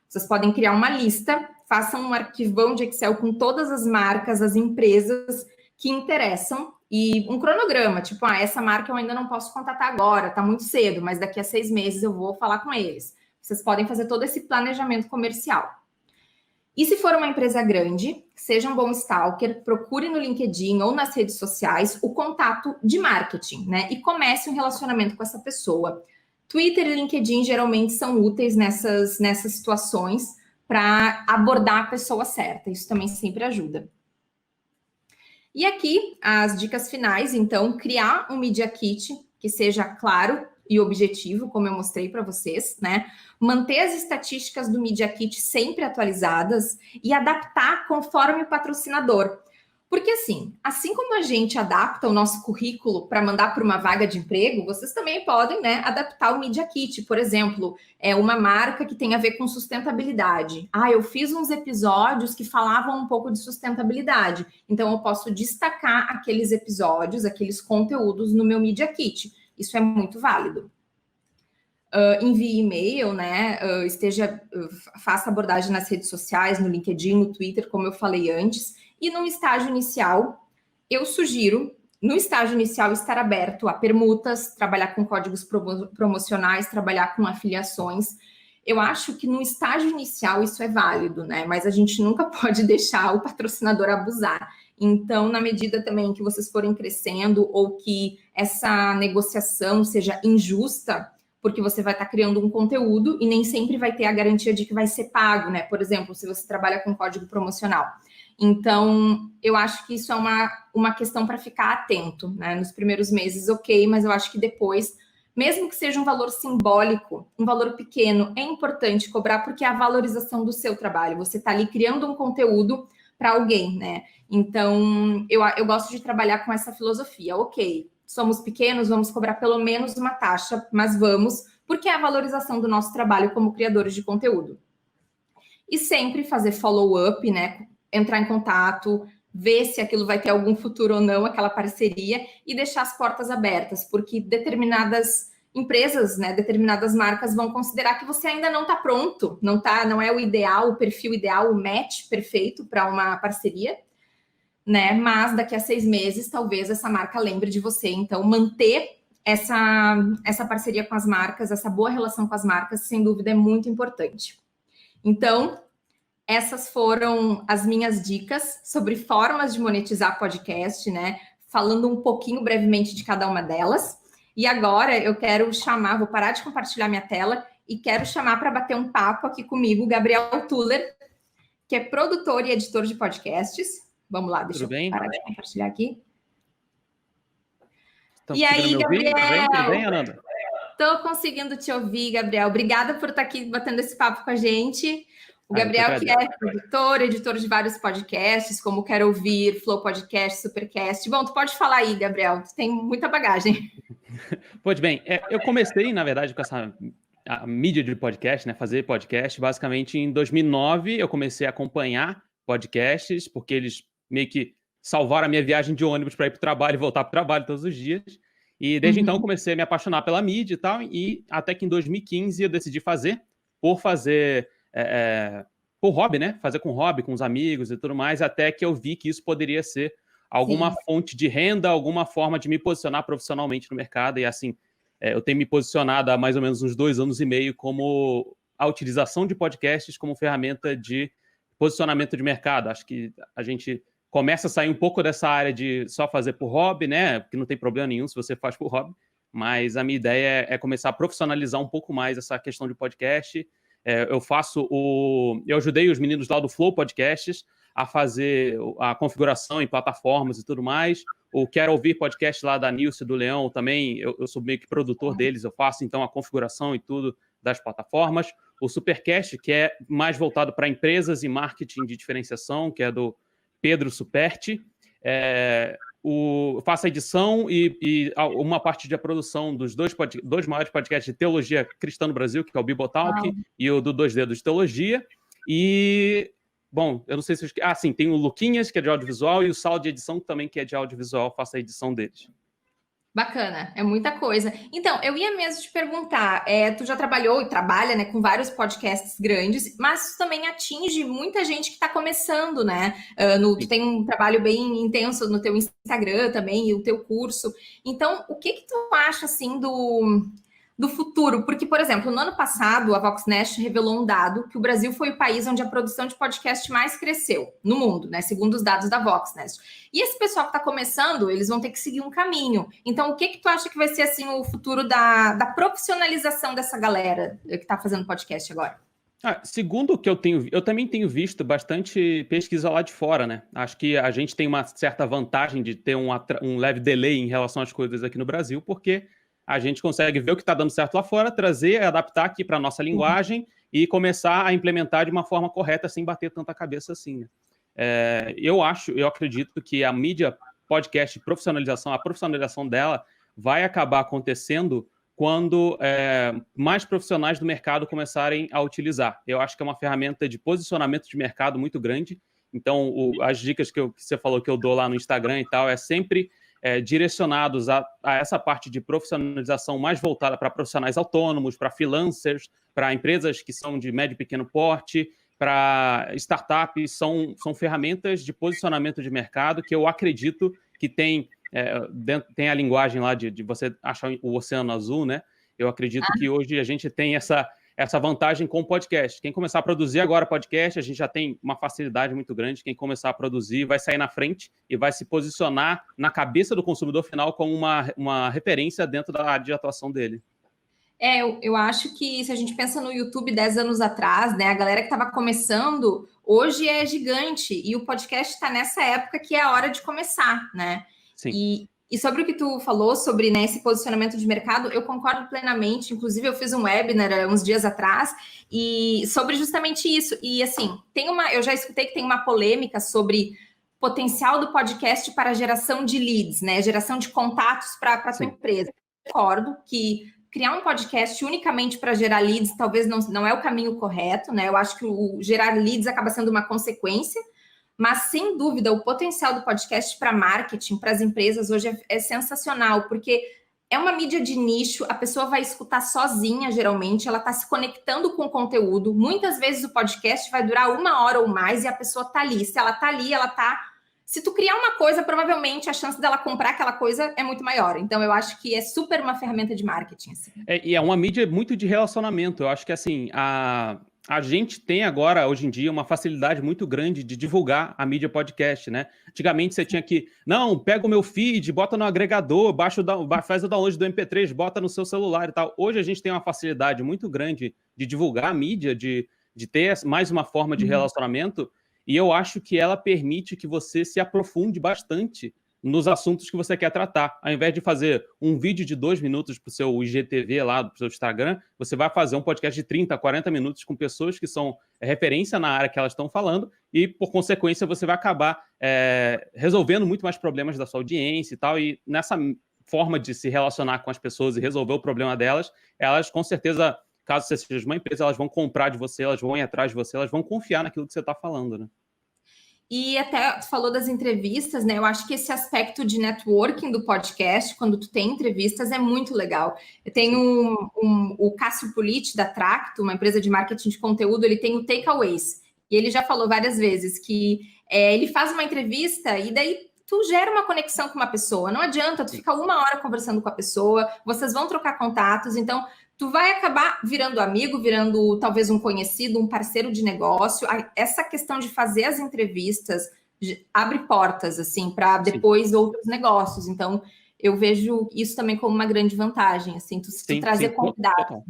Vocês podem criar uma lista, façam um arquivão de Excel com todas as marcas, as empresas que interessam e um cronograma, tipo, essa marca eu ainda não posso contatar agora, tá muito cedo, mas daqui a 6 meses eu vou falar com eles. Vocês podem fazer todo esse planejamento comercial. E se for uma empresa grande, seja um bom stalker, procure no LinkedIn ou nas redes sociais o contato de marketing, né? E comece um relacionamento com essa pessoa. Twitter e LinkedIn geralmente são úteis nessas situações para abordar a pessoa certa. Isso também sempre ajuda. E aqui as dicas finais, então, criar um Media Kit que seja claro e objetivo, como eu mostrei para vocês, né? Manter as estatísticas do Media Kit sempre atualizadas e adaptar conforme o patrocinador. Porque assim como a gente adapta o nosso currículo para mandar para uma vaga de emprego, vocês também podem, né, adaptar o Media Kit. Por exemplo, uma marca que tem a ver com sustentabilidade. Eu fiz uns episódios que falavam um pouco de sustentabilidade. Então, eu posso destacar aqueles episódios, aqueles conteúdos no meu Media Kit. Isso é muito válido. Envie e-mail, né? Faça abordagem nas redes sociais, no LinkedIn, no Twitter, como eu falei antes. E no estágio inicial, eu sugiro, no estágio inicial, estar aberto a permutas, trabalhar com códigos promocionais, trabalhar com afiliações. Eu acho que no estágio inicial isso é válido, né? Mas a gente nunca pode deixar o patrocinador abusar. Então, na medida também que vocês forem crescendo ou que essa negociação seja injusta, porque você vai estar criando um conteúdo e nem sempre vai ter a garantia de que vai ser pago, né? Por exemplo, se você trabalha com código promocional. Então, eu acho que isso é uma questão para ficar atento, né? Nos primeiros meses, ok, mas eu acho que depois, mesmo que seja um valor simbólico, um valor pequeno, é importante cobrar porque é a valorização do seu trabalho. Você está ali criando um conteúdo para alguém, né? Então, eu gosto de trabalhar com essa filosofia. Ok, somos pequenos, vamos cobrar pelo menos uma taxa, mas vamos, porque é a valorização do nosso trabalho como criadores de conteúdo. E sempre fazer follow-up, né? Entrar em contato, ver se aquilo vai ter algum futuro ou não, aquela parceria, e deixar as portas abertas, porque determinadas empresas, né, determinadas marcas vão considerar que você ainda não está pronto, não é o ideal, o perfil ideal, o match perfeito para uma parceria, né? Mas daqui a 6 meses, talvez essa marca lembre de você. Então, manter essa parceria com as marcas, essa boa relação com as marcas, sem dúvida, é muito importante. Então, essas foram as minhas dicas sobre formas de monetizar podcast, né? Falando um pouquinho brevemente de cada uma delas. E agora eu quero chamar, vou parar de compartilhar minha tela e quero chamar para bater um papo aqui comigo o Gabriel Tuller, que é produtor e editor de podcasts. Vamos lá, deixa eu parar de compartilhar aqui. E aí, Gabriel? Tudo bem, Ananda? Estou conseguindo te ouvir, Gabriel. Obrigada por estar aqui batendo esse papo com a gente. O Gabriel, que é produtor, editor de vários podcasts, como Quero Ouvir, Flow Podcast, Supercast. Bom, tu pode falar aí, Gabriel, tu tem muita bagagem. Pois bem, eu comecei, na verdade, com a mídia de podcast, né, fazer podcast, basicamente em 2009 eu comecei a acompanhar podcasts, porque eles meio que salvar a minha viagem de ônibus para ir para o trabalho e voltar para o trabalho todos os dias. E desde então comecei a me apaixonar pela mídia e tal, e até que em 2015 eu decidi fazer por hobby, né? Fazer com hobby, com os amigos e tudo mais, até que eu vi que isso poderia ser alguma fonte de renda, alguma forma de me posicionar profissionalmente no mercado. E assim, eu tenho me posicionado há mais ou menos uns 2 anos e meio como a utilização de podcasts como ferramenta de posicionamento de mercado. Acho que a gente começa a sair um pouco dessa área de só fazer por hobby, né? Porque não tem problema nenhum se você faz por hobby. Mas a minha ideia é começar a profissionalizar um pouco mais essa questão de podcast. Eu ajudei os meninos lá do Flow Podcasts a fazer a configuração em plataformas e tudo mais. O Quero Ouvir podcast lá da Nilce e do Leão também, eu sou meio que produtor deles, eu faço então a configuração e tudo das plataformas. O Supercast, que é mais voltado para empresas e marketing de diferenciação, que é do Pedro Superti. Faço a edição e uma parte da produção dos dois maiores podcasts de teologia cristã no Brasil, que é o Bibotalk e o do 2 Dedos de Teologia. E, bom, eu não sei se... sim, tem o Luquinhas, que é de audiovisual, e o Sal de Edição também, que é de audiovisual, faço a edição deles. Bacana, é muita coisa. Então, eu ia mesmo te perguntar, tu já trabalhou e trabalha, né, com vários podcasts grandes, mas isso também atinge muita gente que está começando, né? Tu tem um trabalho bem intenso no teu Instagram também e o teu curso. Então, o que tu acha, assim, do futuro? Porque, por exemplo, no ano passado, a Voxnest revelou um dado que o Brasil foi o país onde a produção de podcast mais cresceu no mundo, né? Segundo os dados da Voxnest. E esse pessoal que está começando, eles vão ter que seguir um caminho. Então, o que tu acha que vai ser, assim, o futuro da profissionalização dessa galera que está fazendo podcast agora? Segundo o que eu também tenho visto bastante pesquisa lá de fora, né? Acho que a gente tem uma certa vantagem de ter um leve delay em relação às coisas aqui no Brasil, porque a gente consegue ver o que está dando certo lá fora, trazer, adaptar aqui para a nossa linguagem e começar a implementar de uma forma correta, sem bater tanta cabeça assim, né? Eu acredito que a mídia podcast a profissionalização dela vai acabar acontecendo quando mais profissionais do mercado começarem a utilizar. Eu acho que é uma ferramenta de posicionamento de mercado muito grande. Então, as dicas que você falou que eu dou lá no Instagram e tal, é sempre direcionados a essa parte de profissionalização mais voltada para profissionais autônomos, para freelancers, para empresas que são de médio e pequeno porte, para startups, são ferramentas de posicionamento de mercado que eu acredito que tem a linguagem lá de você achar o oceano azul, né? Eu acredito que hoje a gente tem essa vantagem com o podcast. Quem começar a produzir agora podcast, a gente já tem uma facilidade muito grande. Quem começar a produzir vai sair na frente e vai se posicionar na cabeça do consumidor final como uma referência dentro da área de atuação dele. Eu acho que se a gente pensa no YouTube 10 anos atrás, né, a galera que estava começando, hoje é gigante, e o podcast está nessa época que é a hora de começar, né? Sim. E sobre o que tu falou, sobre, né, esse posicionamento de mercado, eu concordo plenamente. Inclusive, eu fiz um webinar uns dias atrás e sobre justamente isso. E assim, eu já escutei que tem uma polêmica sobre potencial do podcast para a geração de leads, né? Geração de contatos para a tua empresa. Eu concordo que criar um podcast unicamente para gerar leads talvez não é o caminho correto, né? Eu acho que o gerar leads acaba sendo uma consequência. Mas, sem dúvida, o potencial do podcast para marketing, para as empresas, hoje é sensacional, porque é uma mídia de nicho, a pessoa vai escutar sozinha, geralmente, ela está se conectando com o conteúdo. Muitas vezes o podcast vai durar 1 hora ou mais e a pessoa está ali. Se ela está ali, ela está... Se tu criar uma coisa, provavelmente a chance dela comprar aquela coisa é muito maior. Então, eu acho que é super uma ferramenta de marketing. Assim. E é uma mídia muito de relacionamento. Eu acho que, assim, a gente tem agora, hoje em dia, uma facilidade muito grande de divulgar a mídia podcast, né? Antigamente você tinha que, pega o meu feed, bota no agregador, faz o download do MP3, bota no seu celular e tal. Hoje a gente tem uma facilidade muito grande de divulgar a mídia, de ter mais uma forma de relacionamento, e eu acho que ela permite que você se aprofunde bastante nos assuntos que você quer tratar. Ao invés de fazer um vídeo de 2 minutos para o seu IGTV lá, para o seu Instagram, você vai fazer um podcast de 30, 40 minutos com pessoas que são referência na área que elas estão falando e, por consequência, você vai acabar resolvendo muito mais problemas da sua audiência e tal. E nessa forma de se relacionar com as pessoas e resolver o problema delas, elas, com certeza, caso você seja uma empresa, elas vão comprar de você, elas vão ir atrás de você, elas vão confiar naquilo que você está falando, né? E até tu falou das entrevistas, né? Eu acho que esse aspecto de networking do podcast, quando tu tem entrevistas, é muito legal. Eu tenho o Cássio Politi, da Tracto, uma empresa de marketing de conteúdo, ele tem o Takeaways. E ele já falou várias vezes que ele faz uma entrevista e daí tu gera uma conexão com uma pessoa. Não adianta, tu fica 1 hora conversando com a pessoa, vocês vão trocar contatos, então tu vai acabar virando amigo, virando talvez um conhecido, um parceiro de negócio. Essa questão de fazer as entrevistas abre portas, assim, para depois outros negócios. Então, eu vejo isso também como uma grande vantagem, assim, tu trazer convidados.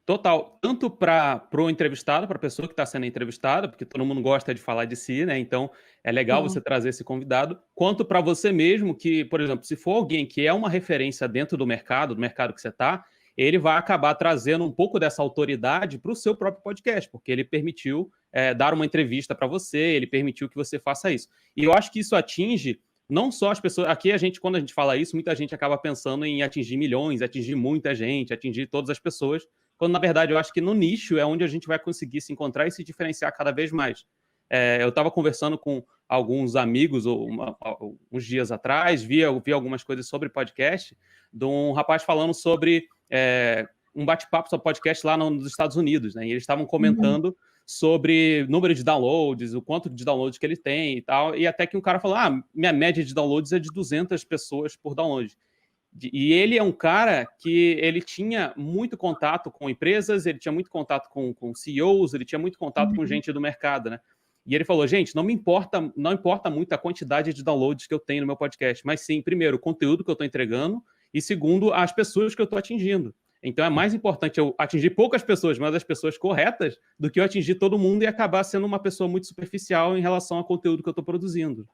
Total. Tanto para o entrevistado, para a pessoa que está sendo entrevistada, porque todo mundo gosta de falar de si, né? Então, é legal você trazer esse convidado, quanto para você mesmo, que, por exemplo, se for alguém que é uma referência dentro do mercado que você está, ele vai acabar trazendo um pouco dessa autoridade para o seu próprio podcast, porque ele permitiu dar uma entrevista para você, ele permitiu que você faça isso. E eu acho que isso atinge não só as pessoas... Aqui, quando a gente fala isso, muita gente acaba pensando em atingir milhões, atingir muita gente, atingir todas as pessoas, quando, na verdade, eu acho que no nicho é onde a gente vai conseguir se encontrar e se diferenciar cada vez mais. Eu estava conversando com alguns amigos uns dias atrás, vi algumas coisas sobre podcast, de um rapaz falando sobre um bate-papo sobre podcast lá nos Estados Unidos, né? E eles estavam comentando sobre número de downloads, o quanto de downloads que ele tem e tal, e até que um cara falou, minha média de downloads é de 200 pessoas por download. E ele é um cara que ele tinha muito contato com empresas, ele tinha muito contato com CEOs, ele tinha muito contato com gente do mercado, né? E ele falou, gente, não importa muito a quantidade de downloads que eu tenho no meu podcast, mas sim, primeiro, o conteúdo que eu estou entregando e, segundo, as pessoas que eu estou atingindo. Então, é mais importante eu atingir poucas pessoas, mas as pessoas corretas, do que eu atingir todo mundo e acabar sendo uma pessoa muito superficial em relação ao conteúdo que eu estou produzindo.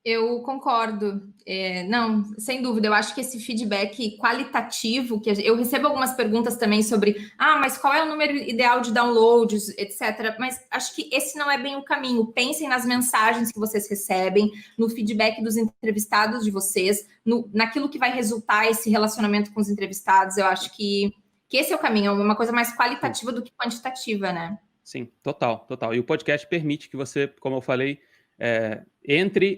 Eu concordo. Não, sem dúvida. Eu acho que esse feedback qualitativo, eu recebo algumas perguntas também sobre, mas qual é o número ideal de downloads, etc. Mas acho que esse não é bem o caminho. Pensem nas mensagens que vocês recebem, no feedback dos entrevistados de vocês, naquilo que vai resultar esse relacionamento com os entrevistados. Eu acho que esse é o caminho, é uma coisa mais qualitativa do que quantitativa, né? Sim, total. E o podcast permite que você, como eu falei, entre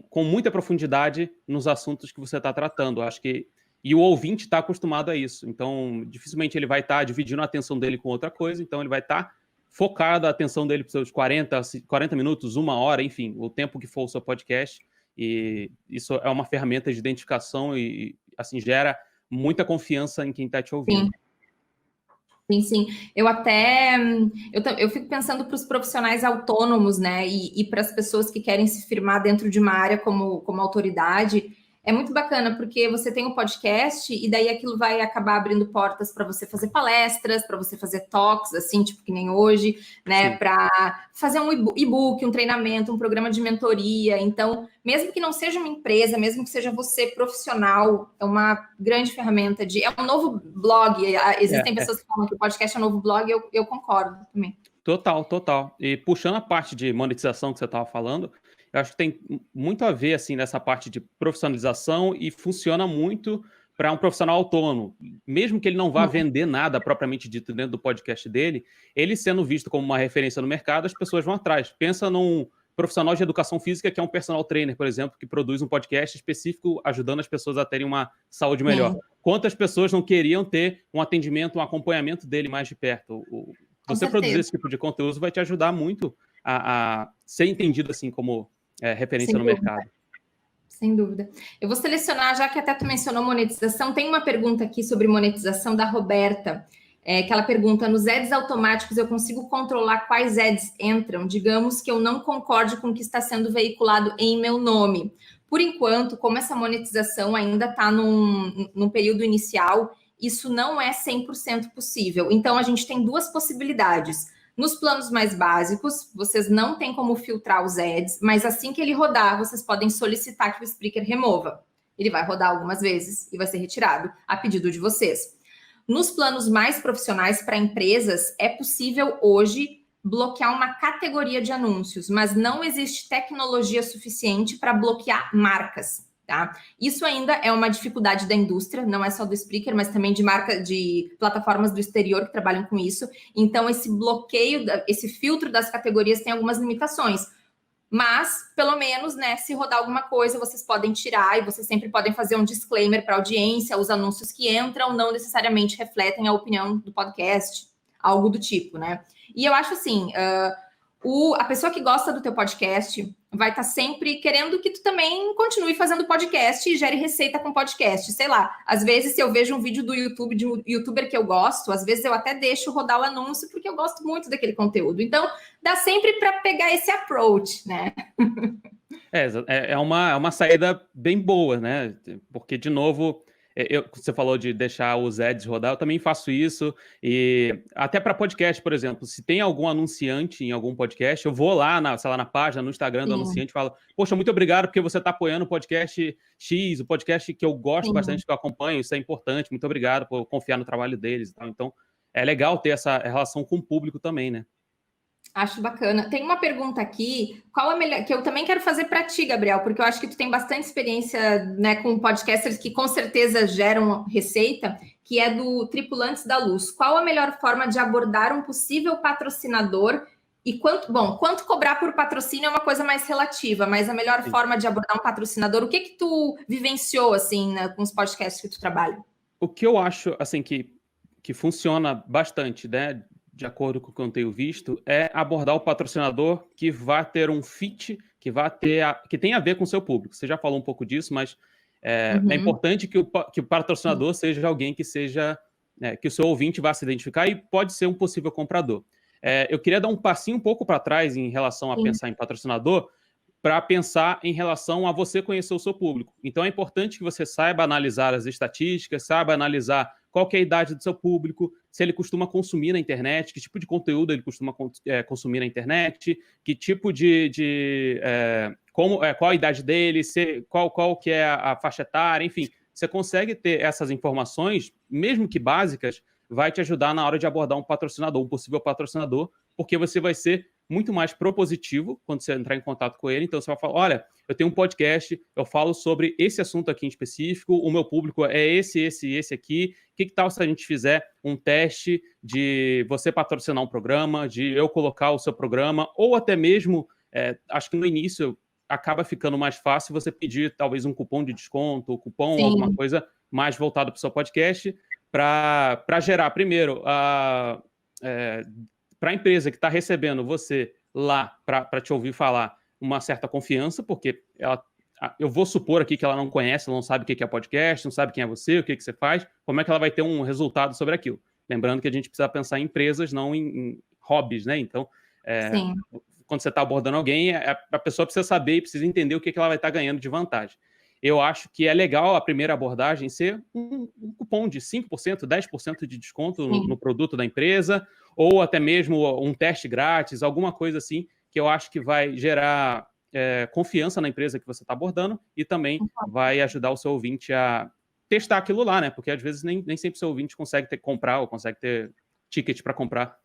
com muita profundidade nos assuntos que você está tratando. Acho que e o ouvinte está acostumado a isso. Então, dificilmente ele vai estar dividindo a atenção dele com outra coisa. Então, ele vai estar focado a atenção dele para os seus 40 minutos, 1 hora, enfim, o tempo que for o seu podcast. E isso é uma ferramenta de identificação e assim, gera muita confiança em quem está te ouvindo. Sim. Eu fico pensando para os profissionais autônomos, né, e para as pessoas que querem se firmar dentro de uma área como autoridade. É muito bacana, porque você tem um podcast e daí aquilo vai acabar abrindo portas para você fazer palestras, para você fazer talks, assim, tipo que nem hoje, né? Para fazer um e-book, um treinamento, um programa de mentoria. Então, mesmo que não seja uma empresa, mesmo que seja você profissional, é uma grande ferramenta é um novo blog. Existem pessoas que falam que o podcast é um novo blog, eu concordo também. Total. E puxando a parte de monetização que você estava falando, eu acho que tem muito a ver, assim, nessa parte de profissionalização e funciona muito para um profissional autônomo. Mesmo que ele não vá vender nada propriamente dito dentro do podcast dele, ele sendo visto como uma referência no mercado, as pessoas vão atrás. Pensa num profissional de educação física que é um personal trainer, por exemplo, que produz um podcast específico ajudando as pessoas a terem uma saúde melhor. Quantas pessoas não queriam ter um atendimento, um acompanhamento dele mais de perto? Você produzir esse tipo de conteúdo vai te ajudar muito a ser entendido assim como referência no mercado. Sem dúvida. Eu vou selecionar, já que até tu mencionou monetização, tem uma pergunta aqui sobre monetização da Roberta, que ela pergunta, nos ads automáticos eu consigo controlar quais ads entram? Digamos que eu não concorde com o que está sendo veiculado em meu nome. Por enquanto, como essa monetização ainda está num período inicial, isso não é 100% possível. Então, a gente tem 2 possibilidades. Nos planos mais básicos, vocês não têm como filtrar os ads, mas assim que ele rodar, vocês podem solicitar que o Spreaker remova. Ele vai rodar algumas vezes e vai ser retirado a pedido de vocês. Nos planos mais profissionais para empresas, é possível hoje bloquear uma categoria de anúncios, mas não existe tecnologia suficiente para bloquear marcas. tá? Isso ainda é uma dificuldade da indústria, não é só do Spreaker, mas também de plataformas do exterior que trabalham com isso. Então, esse bloqueio, esse filtro das categorias tem algumas limitações. Mas, pelo menos, né, se rodar alguma coisa, vocês podem tirar e vocês sempre podem fazer um disclaimer para a audiência, os anúncios que entram não necessariamente refletem a opinião do podcast, algo do tipo, né? E eu acho assim, a pessoa que gosta do teu podcast vai estar sempre querendo que tu também continue fazendo podcast e gere receita com podcast. Sei lá, às vezes se eu vejo um vídeo do YouTube de um youtuber que eu gosto, às vezes eu até deixo rodar o anúncio porque eu gosto muito daquele conteúdo. Então, dá sempre para pegar esse approach, né? É uma saída bem boa, né? Porque, de novo, você falou de deixar os ads rodar, eu também faço isso. E até para podcast, por exemplo, se tem algum anunciante em algum podcast, eu vou lá na página, no Instagram do anunciante e falo, poxa, muito obrigado porque você está apoiando o podcast X, o podcast que eu gosto bastante, que eu acompanho, isso é importante, muito obrigado por confiar no trabalho deles e tal. Então, é legal ter essa relação com o público também, né? Acho bacana. Tem uma pergunta aqui, qual a melhor, que eu também quero fazer para ti, Gabriel, porque eu acho que tu tem bastante experiência, né, com podcasters que com certeza geram receita, que é do Tripulantes da Luz. Qual a melhor forma de abordar um possível patrocinador e quanto cobrar por patrocínio é uma coisa mais relativa, mas a melhor forma de abordar um patrocinador, o que tu vivenciou, assim, né, com os podcasts que tu trabalha? O que eu acho, assim, que funciona bastante, né, de acordo com o que eu tenho visto, é abordar o patrocinador que vai ter um fit, que tem a ver com o seu público. Você já falou um pouco disso, mas é importante que o patrocinador seja alguém que que o seu ouvinte vá se identificar e pode ser um possível comprador. Eu queria dar um passinho um pouco para trás em relação a pensar em patrocinador, para pensar em relação a você conhecer o seu público. Então, é importante que você saiba analisar as estatísticas, saiba analisar qual que é a idade do seu público, se ele costuma consumir na internet, que tipo de conteúdo ele costuma consumir na internet, que tipo qual a idade dele, qual que é a faixa etária, enfim. Você consegue ter essas informações, mesmo que básicas, vai te ajudar na hora de abordar um patrocinador, um possível patrocinador, porque você vai ser muito mais propositivo quando você entrar em contato com ele. Então, você vai falar, olha, eu tenho um podcast, eu falo sobre esse assunto aqui em específico, o meu público é esse aqui. Que tal se a gente fizer um teste de você patrocinar um programa, de eu colocar o seu programa, ou até mesmo, acho que no início acaba ficando mais fácil você pedir talvez um cupom de desconto, alguma coisa mais voltado para o seu podcast, para gerar, primeiro, para a empresa que está recebendo você lá para te ouvir falar uma certa confiança, porque eu vou supor aqui que ela não conhece, ela não sabe o que é podcast, não sabe quem é você, o que você faz, como é que ela vai ter um resultado sobre aquilo? Lembrando que a gente precisa pensar em empresas, não em hobbies, né? Então, quando você está abordando alguém, a pessoa precisa saber e precisa entender o que ela vai estar ganhando de vantagem. Eu acho que é legal a primeira abordagem ser um cupom de 5%, 10% de desconto no produto da empresa, ou até mesmo um teste grátis, alguma coisa assim, que eu acho que vai gerar confiança na empresa que você está abordando e também vai ajudar o seu ouvinte a testar aquilo lá, né? Porque às vezes nem sempre o seu ouvinte consegue comprar ou consegue ter ticket para comprar,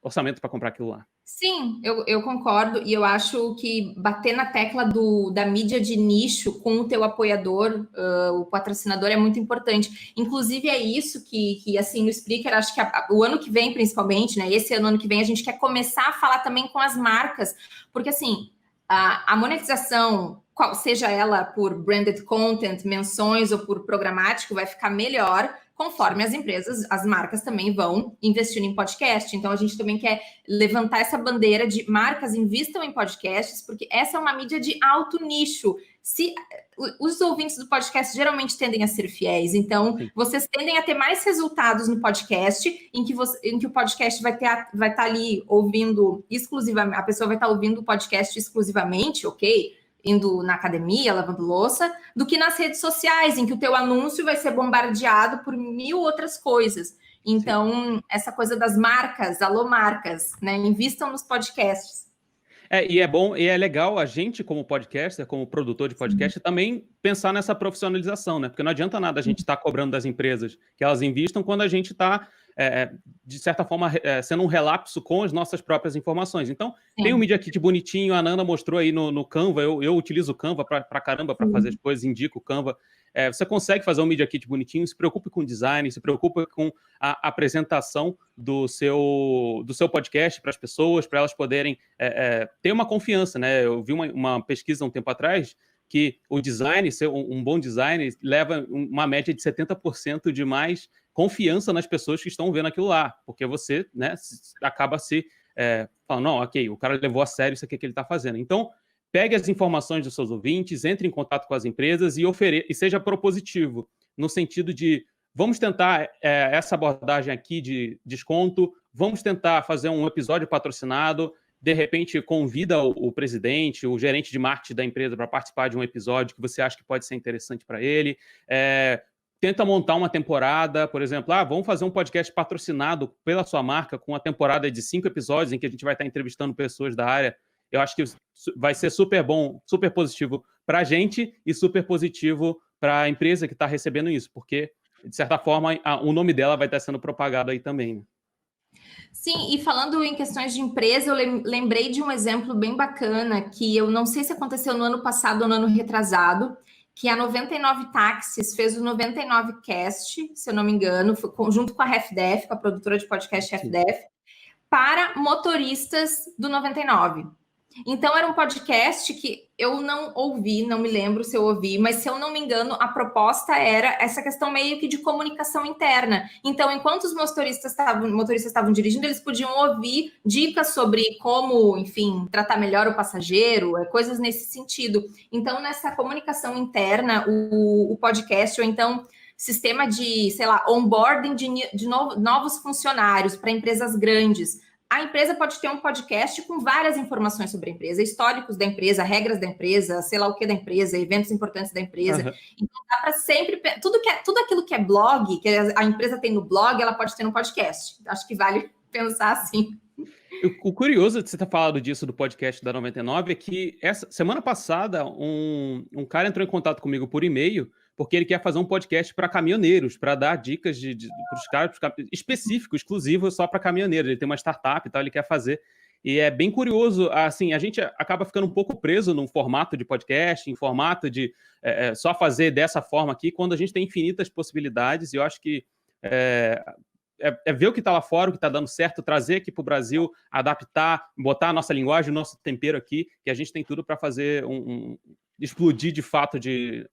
orçamento para comprar aquilo lá. Sim, eu concordo, e eu acho que bater na tecla da mídia de nicho com o teu apoiador, o patrocinador, é muito importante. Inclusive, é isso que assim, no Spreaker, acho que o ano que vem, principalmente, né? Esse ano que vem, a gente quer começar a falar também com as marcas, porque assim, a monetização, seja ela por branded content, menções ou por programático, vai ficar melhor conforme as empresas, as marcas também vão investindo em podcast. Então, a gente também quer levantar essa bandeira de marcas investam em podcasts, porque essa é uma mídia de alto nicho. Os ouvintes do podcast geralmente tendem a ser fiéis, então vocês tendem a ter mais resultados no podcast, em que o podcast vai estar ali ouvindo exclusivamente, a pessoa vai estar ouvindo o podcast exclusivamente, ok? Indo na academia, lavando louça, do que nas redes sociais, em que o teu anúncio vai ser bombardeado por 1000 outras coisas. Então, essa coisa das marcas, alô marcas, né? Invistam nos podcasts. E é bom, e é legal a gente, como podcaster, como produtor de podcast, também pensar nessa profissionalização, né? Porque não adianta nada a gente estar cobrando das empresas que elas investam quando a gente está de certa forma, sendo um relapso com as nossas próprias informações. Então, tem um Media Kit bonitinho, a Nanda mostrou aí no Canva, eu utilizo o Canva pra caramba para fazer as coisas, indico o Canva. Você consegue fazer um Media Kit bonitinho, se preocupe com o design, se preocupe com a apresentação do seu podcast para as pessoas, para elas poderem ter uma confiança, né? Eu vi uma pesquisa um tempo atrás que o design, ser um bom design, leva uma média de 70% de mais confiança nas pessoas que estão vendo aquilo lá, porque você, né, acaba se falando, não, ok, o cara levou a sério isso aqui que ele está fazendo. Então, pegue as informações dos seus ouvintes, entre em contato com as empresas e seja propositivo, no sentido de, vamos tentar essa abordagem aqui de desconto, vamos tentar fazer um episódio patrocinado, de repente convida o presidente, o gerente de marketing da empresa para participar de um episódio que você acha que pode ser interessante para ele, tenta montar uma temporada, por exemplo, vamos fazer um podcast patrocinado pela sua marca com uma temporada de 5 episódios em que a gente vai estar entrevistando pessoas da área. Eu acho que vai ser super bom, super positivo para a gente e super positivo para a empresa que está recebendo isso, porque, de certa forma, o nome dela vai estar sendo propagado aí também, né? Sim, e falando em questões de empresa, eu lembrei de um exemplo bem bacana que eu não sei se aconteceu no ano passado ou no ano retrasado, que a 99 Táxis fez o 99 Cast, se eu não me engano, junto com a RefDef, com a produtora de podcast RefDef, para motoristas do 99. Então, era um podcast que eu não ouvi, não me lembro se eu ouvi, mas se eu não me engano, a proposta era essa questão meio que de comunicação interna. Então, enquanto os motoristas estavam dirigindo, eles podiam ouvir dicas sobre como, enfim, tratar melhor o passageiro, coisas nesse sentido. Então, nessa comunicação interna, o podcast, ou então sistema de, sei lá, onboarding de novos funcionários para empresas grandes. A empresa pode ter um podcast com várias informações sobre a empresa, históricos da empresa, regras da empresa, sei lá o que da empresa, eventos importantes da empresa. Então, dá para sempre... Tudo aquilo que é blog, que a empresa tem no blog, ela pode ter no podcast. Acho que vale pensar assim. O curioso de você ter falado disso do podcast da 99 é que essa semana passada um cara entrou em contato comigo por e-mail porque ele quer fazer um podcast para caminhoneiros, para dar dicas para os caras específico, exclusivo só para caminhoneiros. Ele tem uma startup e tal, ele quer fazer. E é bem curioso, assim, a gente acaba ficando um pouco preso num formato de podcast, em formato de só fazer dessa forma aqui, quando a gente tem infinitas possibilidades, e eu acho que ver o que está lá fora, o que está dando certo, trazer aqui para o Brasil, adaptar, botar a nossa linguagem, o nosso tempero aqui, que a gente tem tudo para fazer explodir de fato de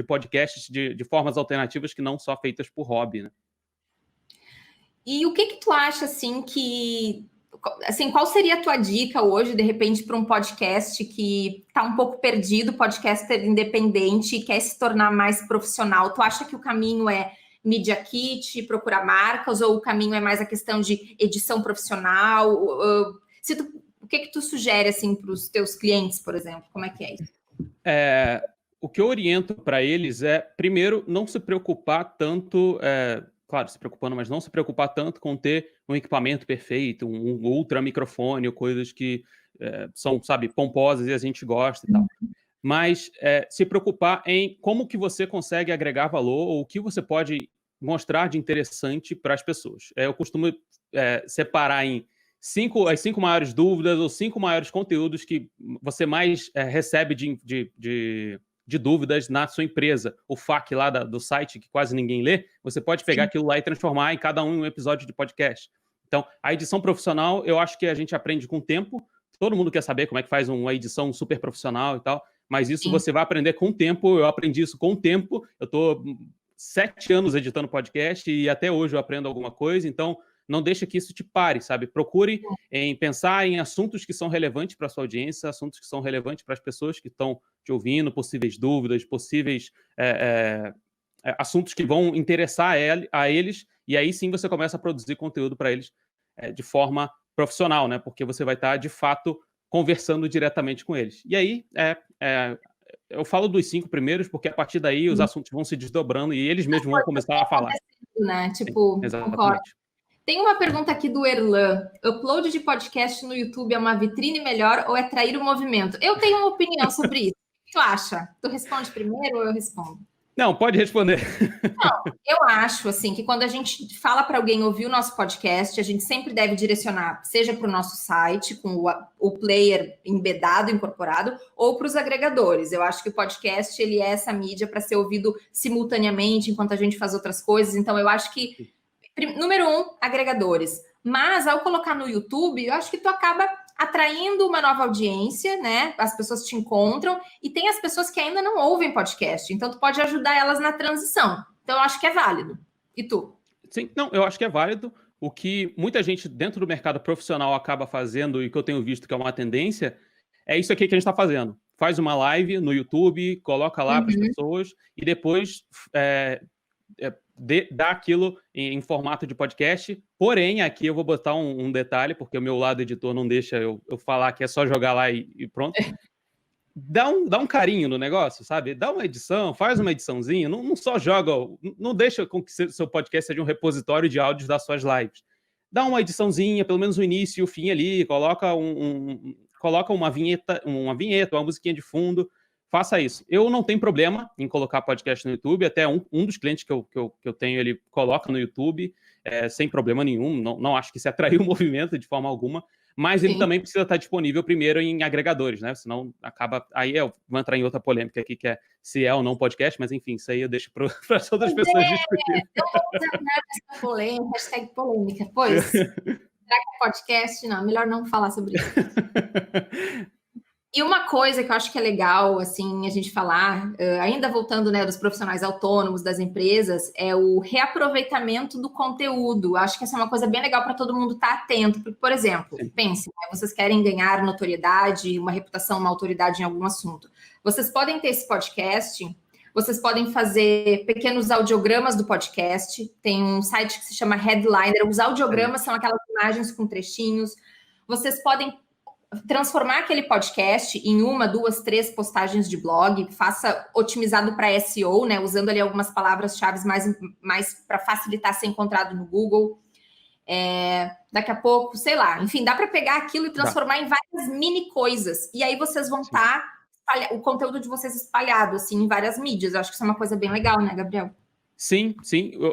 podcasts de formas alternativas que não só feitas por hobby, né? E o que tu acha, assim, qual seria a tua dica hoje, de repente, para um podcast que está um pouco perdido, podcaster independente e quer se tornar mais profissional? Tu acha que o caminho é Media Kit, procurar marcas, ou o caminho é mais a questão de edição profissional? O que tu sugere, assim, para os teus clientes, por exemplo? Como é que é isso? O que eu oriento para eles é, primeiro, não se preocupar tanto, claro, se preocupando, mas não se preocupar tanto com ter um equipamento perfeito, um ultra microfone, ou coisas que são, sabe, pomposas e a gente gosta e tal. Mas se preocupar em como que você consegue agregar valor ou o que você pode mostrar de interessante para as pessoas. Eu costumo separar em as 5 maiores dúvidas ou 5 maiores conteúdos que você mais recebe de dúvidas na sua empresa. O FAQ lá do site, que quase ninguém lê, você pode pegar aquilo lá e transformar em cada um episódio de podcast. Então, a edição profissional, eu acho que a gente aprende com o tempo. Todo mundo quer saber como é que faz uma edição super profissional e tal, mas isso você vai aprender com o tempo. Eu aprendi isso com o tempo. Eu estou 7 anos editando podcast e até hoje eu aprendo alguma coisa, então não deixa que isso te pare, sabe? Procure pensar em assuntos que são relevantes para a sua audiência, assuntos que são relevantes para as pessoas que estão te ouvindo, possíveis dúvidas, possíveis assuntos que vão interessar a eles, e aí sim você começa a produzir conteúdo para eles de forma profissional, né? Porque você vai estar, de fato, conversando diretamente com eles. E aí, eu falo dos 5 primeiros, porque a partir daí os assuntos vão se desdobrando e eles mesmos vão começar a falar. Né? Tipo, concordo. Tem uma pergunta aqui do Erlan. Upload de podcast no YouTube é uma vitrine melhor ou é trair o movimento? Eu tenho uma opinião sobre isso. O que tu acha? Tu responde primeiro ou eu respondo? Não, pode responder. Eu acho, assim, que quando a gente fala para alguém ouvir o nosso podcast, a gente sempre deve direcionar, seja para o nosso site, com o player embedado, incorporado, ou para os agregadores. Eu acho que o podcast, ele é essa mídia para ser ouvido simultaneamente, enquanto a gente faz outras coisas. Então, eu acho que, número 1, agregadores. Mas, ao colocar no YouTube, eu acho que tu acaba atraindo uma nova audiência, né? As pessoas te encontram e tem as pessoas que ainda não ouvem podcast. Então, tu pode ajudar elas na transição. Então, eu acho que é válido. E tu? Sim, não, eu acho que é válido. O que muita gente dentro do mercado profissional acaba fazendo, e que eu tenho visto que é uma tendência, é isso aqui que a gente está fazendo. Faz uma live no YouTube, coloca lá para as pessoas e depois dá aquilo em formato de podcast. Porém, aqui eu vou botar um detalhe, porque o meu lado editor não deixa eu falar que é só jogar lá e pronto. Dá um carinho no negócio, sabe? Dá uma edição, faz uma ediçãozinha, não só joga, não deixa com que seu podcast seja um repositório de áudios das suas lives. Dá uma ediçãozinha, pelo menos o início e o fim ali, coloca uma vinheta, uma musiquinha de fundo, faça isso. Eu não tenho problema em colocar podcast no YouTube, até um dos clientes que eu tenho, ele coloca no YouTube, sem problema nenhum, não acho que isso atraiu o movimento de forma alguma, mas ele também precisa estar disponível primeiro em agregadores, né? Senão acaba... Aí eu vou entrar em outra polêmica aqui, que é se é ou não podcast, mas enfim, isso aí eu deixo para as outras pessoas discutirem. Eu vou usar essa polêmica, hashtag polêmica. Pois, será que é podcast? Não, melhor não falar sobre isso. E uma coisa que eu acho que é legal, assim, a gente falar, ainda voltando, né, dos profissionais autônomos, das empresas, é o reaproveitamento do conteúdo. Acho que essa é uma coisa bem legal para todo mundo estar atento. Porque, por exemplo, pensem, né, vocês querem ganhar notoriedade, uma reputação, uma autoridade em algum assunto. Vocês podem ter esse podcast, vocês podem fazer pequenos audiogramas do podcast. Tem um site que se chama Headliner. Os audiogramas são aquelas imagens com trechinhos. Vocês podem transformar aquele podcast em 1, 2, 3 postagens de blog, faça otimizado para SEO, né, usando ali algumas palavras-chave mais para facilitar ser encontrado no Google. Daqui a pouco, sei lá, enfim, dá para pegar aquilo e transformar em várias mini coisas. E aí vocês vão estar o conteúdo de vocês espalhado assim em várias mídias. Eu acho que isso é uma coisa bem legal, né, Gabriel? Sim,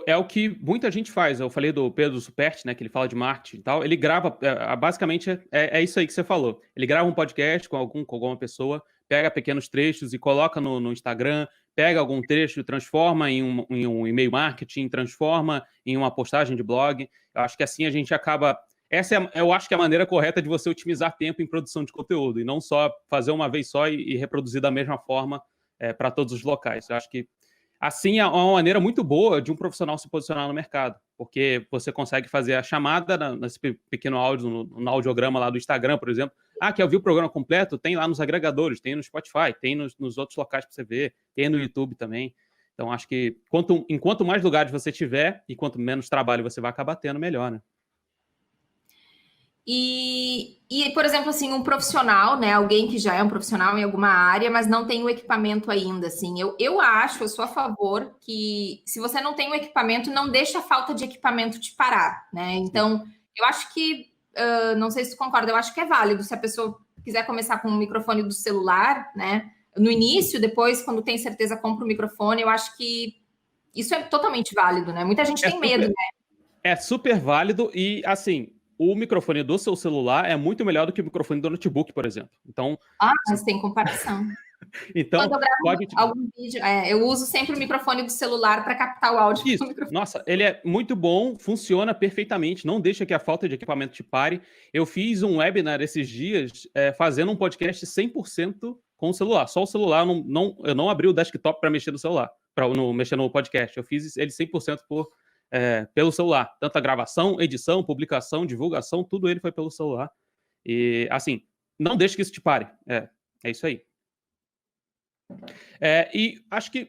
é o que muita gente faz. Eu falei do Pedro Superti, né, que ele fala de marketing e tal. Ele grava, basicamente, é isso aí que você falou. Ele grava um podcast com alguma pessoa, pega pequenos trechos e coloca no Instagram, pega algum trecho, transforma em um e-mail marketing, transforma em uma postagem de blog. Eu acho que assim a gente acaba... eu acho que é a maneira correta de você otimizar tempo em produção de conteúdo, e não só fazer uma vez só e reproduzir da mesma forma para todos os locais. Eu acho que assim, é uma maneira muito boa de um profissional se posicionar no mercado, porque você consegue fazer a chamada nesse pequeno áudio, no audiograma lá do Instagram, por exemplo. Quer ouvir o programa completo? Tem lá nos agregadores, tem no Spotify, tem nos outros locais para você ver, tem no YouTube também. Então, acho que enquanto mais lugares você tiver e quanto menos trabalho você vai acabar tendo, melhor, né? E, por exemplo, assim, um profissional, né? Alguém que já é um profissional em alguma área, mas não tem o equipamento ainda, assim. Eu sou a favor que, se você não tem o equipamento, não deixa a falta de equipamento te parar, né? Então, eu acho que, não sei se tu concorda, eu acho que é válido. Se a pessoa quiser começar com o microfone do celular, né? No início, depois, quando tem certeza, compra o microfone. Eu acho que isso é totalmente válido, né? Muita gente tem medo, né? É super válido e, assim... O microfone do seu celular é muito melhor do que o microfone do notebook, por exemplo. Então, mas tem comparação. Então, quando eu gravo algum vídeo, eu uso sempre o microfone do celular para captar o áudio. Isso. Nossa, ele é muito bom, funciona perfeitamente, não deixa que a falta de equipamento te pare. Eu fiz um webinar esses dias fazendo um podcast 100% com o celular. Só o celular, eu não abri o desktop para mexer no celular, para mexer no podcast. Eu fiz ele 100% pelo celular. Tanto a gravação, edição, publicação, divulgação, tudo ele foi pelo celular. E, assim, não deixe que isso te pare. É isso aí. E acho que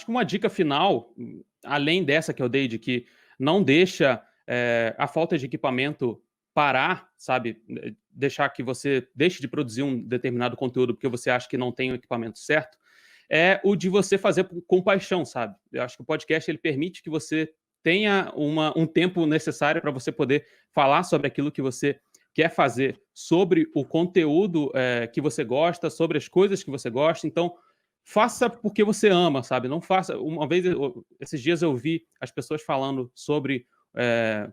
uma dica final, além dessa que eu dei, de que não deixa a falta de equipamento parar, sabe? Deixar que você deixe de produzir um determinado conteúdo porque você acha que não tem o equipamento certo, é o de você fazer com paixão, sabe? Eu acho que o podcast ele permite que você tenha um tempo necessário para você poder falar sobre aquilo que você quer fazer, sobre o conteúdo que você gosta, sobre as coisas que você gosta. Então, faça porque você ama, sabe? Não faça... Uma vez, esses dias eu vi as pessoas falando sobre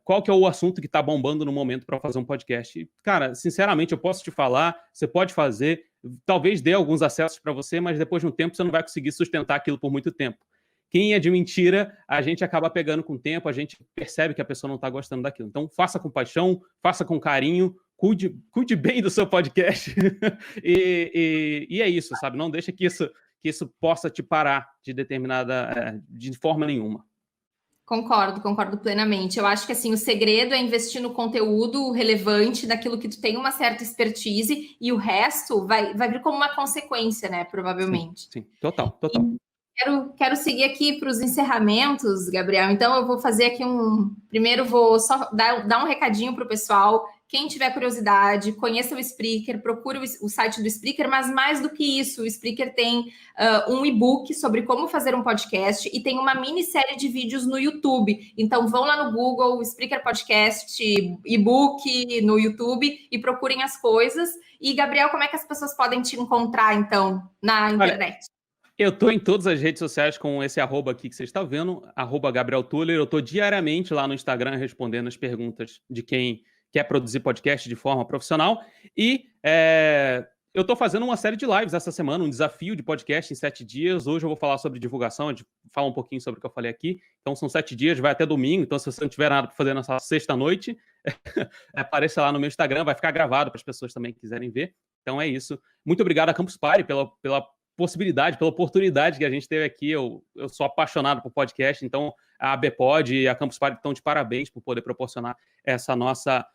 qual que é o assunto que tá bombando no momento para fazer um podcast. E, cara, sinceramente, eu posso te falar, você pode fazer, talvez dê alguns acessos para você, mas depois de um tempo você não vai conseguir sustentar aquilo por muito tempo. Quem é de mentira, a gente acaba pegando com o tempo, a gente percebe que a pessoa não está gostando daquilo. Então, faça com paixão, faça com carinho, cuide bem do seu podcast. e é isso, sabe? Não deixa que isso possa te parar de forma nenhuma. Concordo plenamente. Eu acho que assim, o segredo é investir no conteúdo relevante, daquilo que tu tem uma certa expertise, e o resto vai vir como uma consequência, né? Provavelmente. Sim, total. Quero seguir aqui para os encerramentos, Gabriel. Então, eu vou fazer aqui primeiro, vou só dar um recadinho para o pessoal. Quem tiver curiosidade, conheça o Spreaker, procure o site do Spreaker, mas mais do que isso, o Spreaker tem um e-book sobre como fazer um podcast e tem uma minissérie de vídeos no YouTube. Então, vão lá no Google, Spreaker Podcast, e-book no YouTube e procurem as coisas. E, Gabriel, como é que as pessoas podem te encontrar, então, na internet? Olha, eu tô em todas as redes sociais com esse @ aqui que você está vendo, @GabrielTuller. Eu tô diariamente lá no Instagram respondendo as perguntas de quem quer produzir podcast de forma profissional. E eu tô fazendo uma série de lives essa semana, um desafio de podcast em 7 dias. Hoje eu vou falar sobre divulgação, a gente fala um pouquinho sobre o que eu falei aqui. Então são 7 dias, vai até domingo. Então se você não tiver nada para fazer nessa sexta-noite, apareça lá no meu Instagram, vai ficar gravado para as pessoas também que quiserem ver. Então é isso. Muito obrigado a Campus Party pela possibilidade, pela oportunidade que a gente teve aqui. Eu sou apaixonado por podcast, então a ABPod e a Campus Party estão de parabéns por poder proporcionar essa nossa,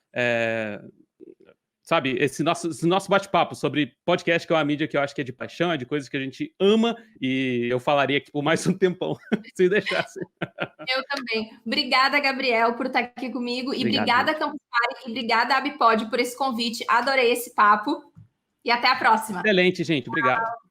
esse nosso bate-papo sobre podcast, que é uma mídia que eu acho que é de paixão, é de coisas que a gente ama, e eu falaria aqui por mais um tempão, se deixasse. Eu também. Obrigada, Gabriel, por estar aqui comigo, e obrigada, Campus Party, e obrigada, ABPod, por esse convite. Adorei esse papo, e até a próxima. Excelente, gente. Obrigado.